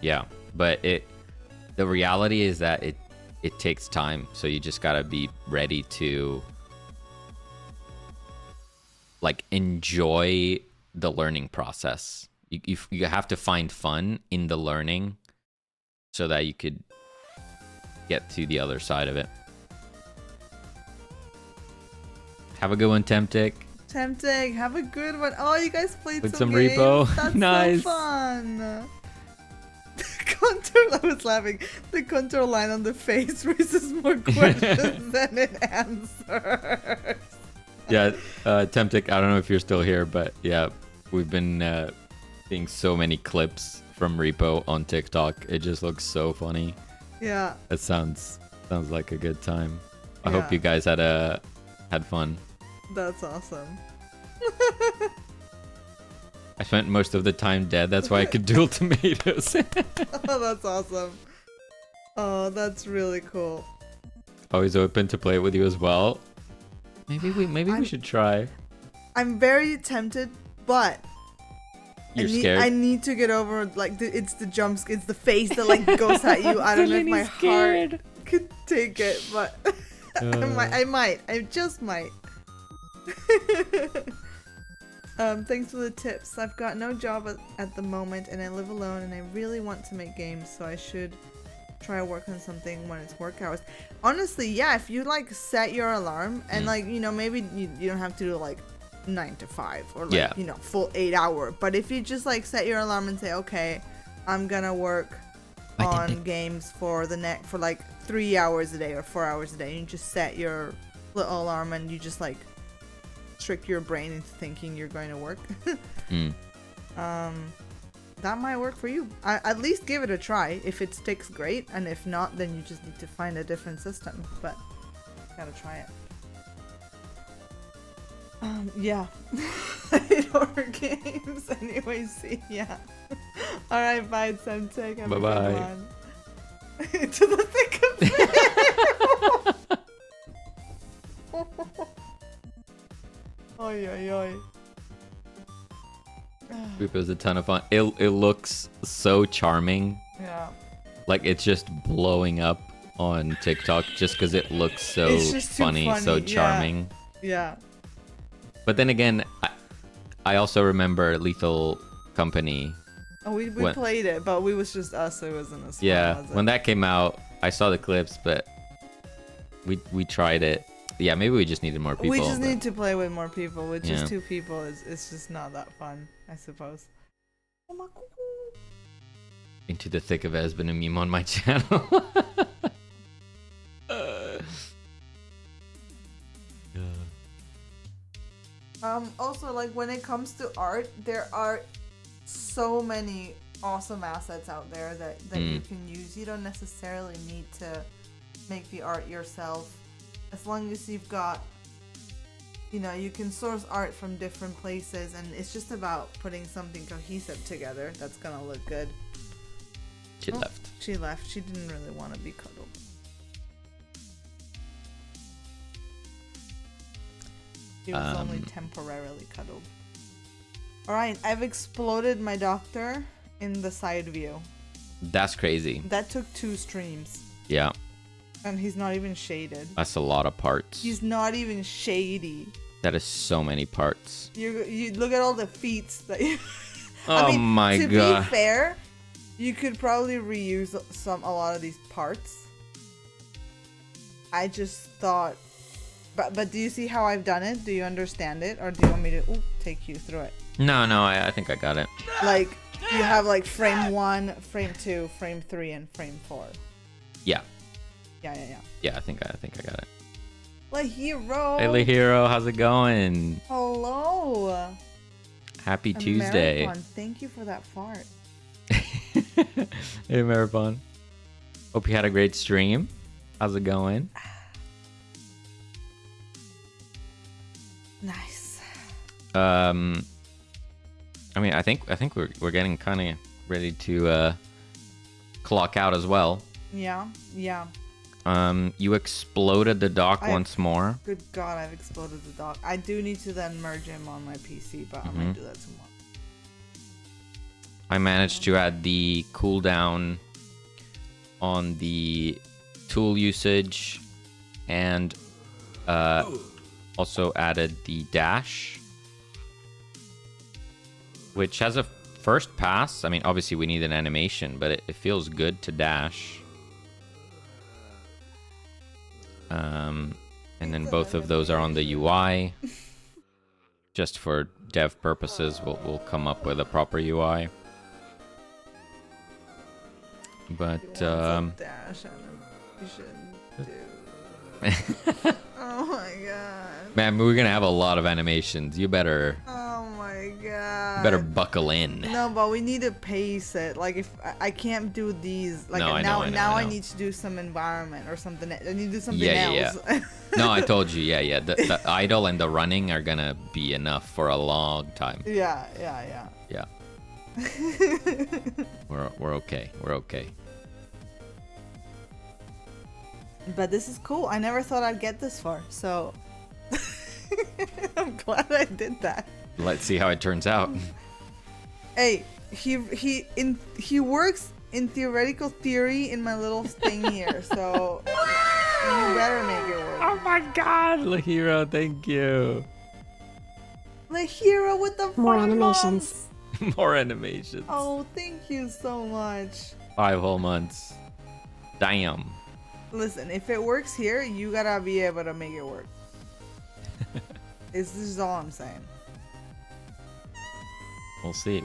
Yeah, but the reality is that it takes time, so you just gotta be ready to like enjoy the learning process. You have to find fun in the learning so that you could get to the other side of it. Have a good one, Temptic. Tempting, have a good one. Oh, you guys played With some some games. repo. That's Nice. so fun. I was laughing. The contour line on the face raises more questions than it answers. Yeah, Temptic, I don't know if you're still here, but yeah, we've been seeing so many clips from Repo on TikTok. It just looks so funny. Yeah. It sounds like a good time. I Yeah. hope you guys had fun. That's awesome. I spent most of the time dead. That's why I could duel tomatoes. Oh, that's awesome. Oh, that's really cool. Always open to play it with you as well. Maybe we should try. I'm very tempted, but You're scared? I need to get over it's the jumps. It's the face that like goes at you. I don't know if my heart could take it, but I might. I just might. Thanks for the tips. I've got no job at the moment, and I live alone, and I really want to make games, so I should try to work on something when it's work hours. Honestly, yeah, if you like set your alarm and like, you know, maybe you don't have to do like 9 to 5 or like, you know, full 8 hour, but if you just like set your alarm and say, okay, I'm gonna work I on think games for for like 3 hours a day or 4 hours a day. You just set your little alarm and you just like trick your brain into thinking you're going to work. That might work for you. At least give it a try. If it sticks, great, and if not, then you just need to find a different system. But gotta try it. Yeah. Horror games. Anyway, see, yeah. All right, bye, Semtech. Have a good Bye-bye. one. To the thick of it. Oi, oi, oi. it was a ton of fun. It looks so charming. Yeah. Like it's just blowing up on TikTok just because it looks so It's just too funny, funny, so yeah. charming. Yeah. But then again, I also remember Lethal Company. Oh, we When- played it, but we was just us, so it wasn't as fun, Yeah, was it? when that came out, I saw the clips, but we tried it. Yeah, maybe we just needed more people. we just but- need to play with more people. With Yeah. just 2 people, it's just not that fun, I suppose. Into the thick of it has been a meme on my channel. Also, like when it comes to art, there are so many awesome assets out there that you can use. You don't necessarily need to make the art yourself. As long as you've got, you can source art from different places, and it's just about putting something cohesive together that's gonna look good. She left. She left. She didn't really want to be cuddled. She was only temporarily cuddled. Alright, I've exploded my doctor in the side view. That's crazy. That took 2 streams. Yeah, And he's not even shaded. that's a lot of parts. He's not even shady. That is so many parts. You look at all the feats that you... Oh my to god. be fair, you could probably reuse a lot of these parts. I just thought... But do you see how I've done it? Do you understand it? Or do you want me to take you through it? No, I think I got it. Like, you have like frame 1, frame 2, frame 3, and frame 4. Yeah. Yeah. Yeah, I think I got it. Like, hero. Hey, Hero, how's it going? Hello. Happy Tuesday. Marathon, thank you for that fart. Hey, Marathon. Hope you had a great stream. How's it going? Nice. I mean, I think we're getting kind of ready to clock out as well. Yeah. You exploded the dock I- once more. Good God, I've exploded the dog. I do need to then merge him on my PC, but I might do that tomorrow. I managed to add the cooldown on the tool usage and also added the dash, which has a first pass. I mean, obviously we need an animation, but it feels good to dash. And then both of those are on the UI. Just for dev purposes, we'll come up with a proper UI. But Dash you should do. Oh my god. man, we're gonna have a lot of animations. You better Oh my god. buckle in. No, but we need to pace it. Like, if I can't do these, like, No, I now know, I know. I need to do some environment or something. I need to do something Yeah. else. No, I told you. Yeah. The idle and the running are gonna be enough for a long time. Yeah. Yeah. We're okay. We're okay. But this is cool. I never thought I'd get this far, so I'm glad I did that. Let's see how it turns out. Hey, he works in theoretical theory in my little thing here, so you better make it work. Oh my god, Lahiro, thank you. The hero with the More fun animations. months. More animations. Oh, thank you so much. 5 whole months. Damn. Listen, if it works here, you gotta be able to make it work. This is all I'm saying. We'll see.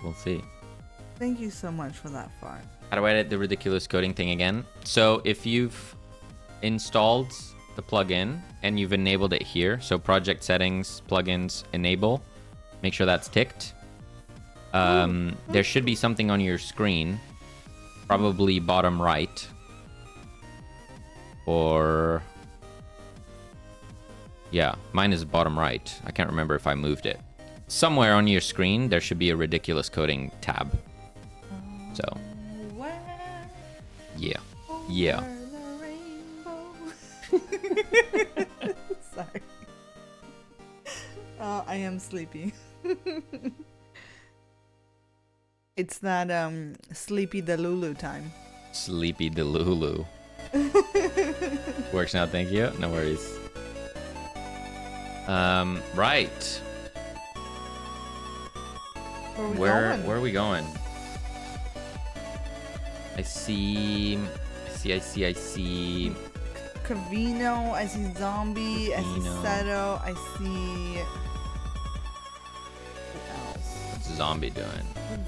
Thank you so much for that fart. How do I edit the ridiculous coding thing again? So if you've installed the plugin and you've enabled it here, so project settings, plugins, enable, make sure that's ticked. There should be something on your screen, probably bottom right, or yeah, mine is bottom right. I can't remember if I moved it. Somewhere on your screen, there should be a ridiculous coding tab. So, yeah. Yeah. Sorry. I am sleepy. It's that sleepy Delulu time. Sleepy Delulu. Works now, thank you. No worries. Right. Where are we going? I see Cavino, I see Zombie, I see Seto, I see... What else? What's Zombie doing?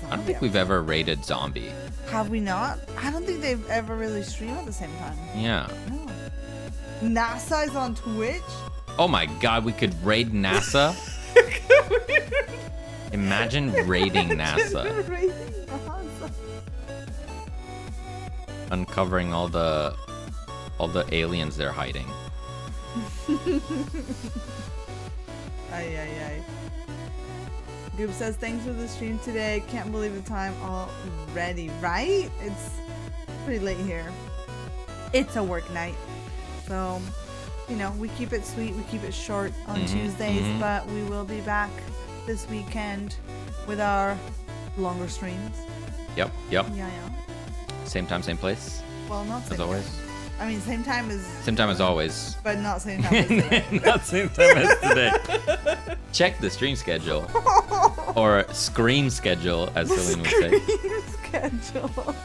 I don't think we've ever rated Zombie. Have we not? I don't think they've ever really streamed at the same time. Yeah. No. NASA is on Twitch? Oh my god, we could raid NASA? Imagine raiding NASA. Raiding NASA. Uncovering all the aliens they're hiding. Ay. Goob says, thanks for the stream today. Can't believe the time already, right? It's pretty late here. It's a work night. So, you know, we keep it sweet, we keep it short on Tuesdays, but we will be back this weekend with our longer streams. Yep. Yeah. Same time, same place. Well, not same as always. time. I mean, same time as... Same time as always. But not same time as today. Not same time as today. Check the stream schedule. Or scream schedule, as Celine would say. Scream schedule.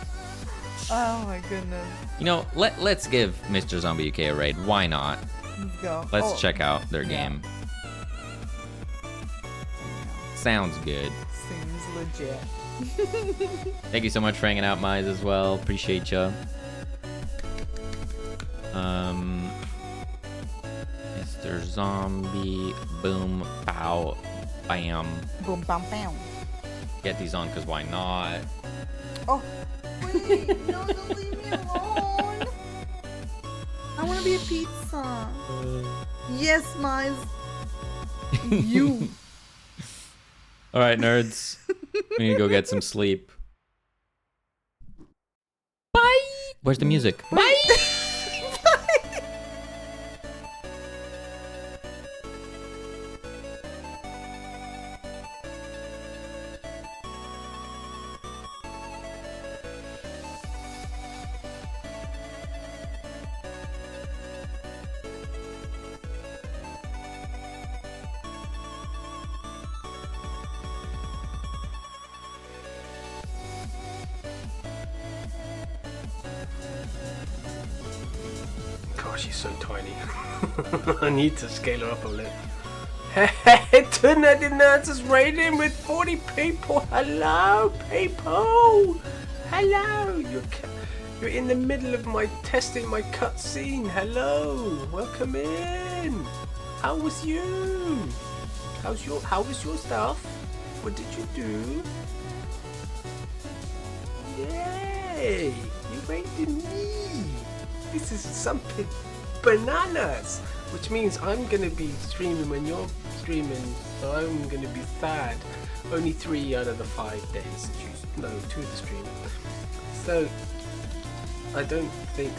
Oh my goodness. You know, let's give Mr. Zombie UK a raid. Why not? Let's go. Let's check out their game. Sounds good. Seems legit. Thank you so much for hanging out, Mize, as well. Appreciate ya. Mr. Zombie, boom, pow, bam. Boom, bam, bam. Get these on, because why not? Oh, wait, no, don't leave me alone. I want to be a pizza. Yes, Mize. You. All right, nerds. We need to go get some sleep. Bye. Where's the music? Bye. Gosh, she's so tiny. I need to scale her up a little. Hey, tonight announcers raiding with 40 people. Hello, people. Hello. You're in the middle of my testing my cutscene. Hello. Welcome in. How was you? How was your stuff? What did you do? Yay! You raided me. This is something bananas, which means I'm gonna be streaming when you're streaming, so I'm gonna be sad. Only 3 out of the 5 days. No, 2 of the stream. So I don't think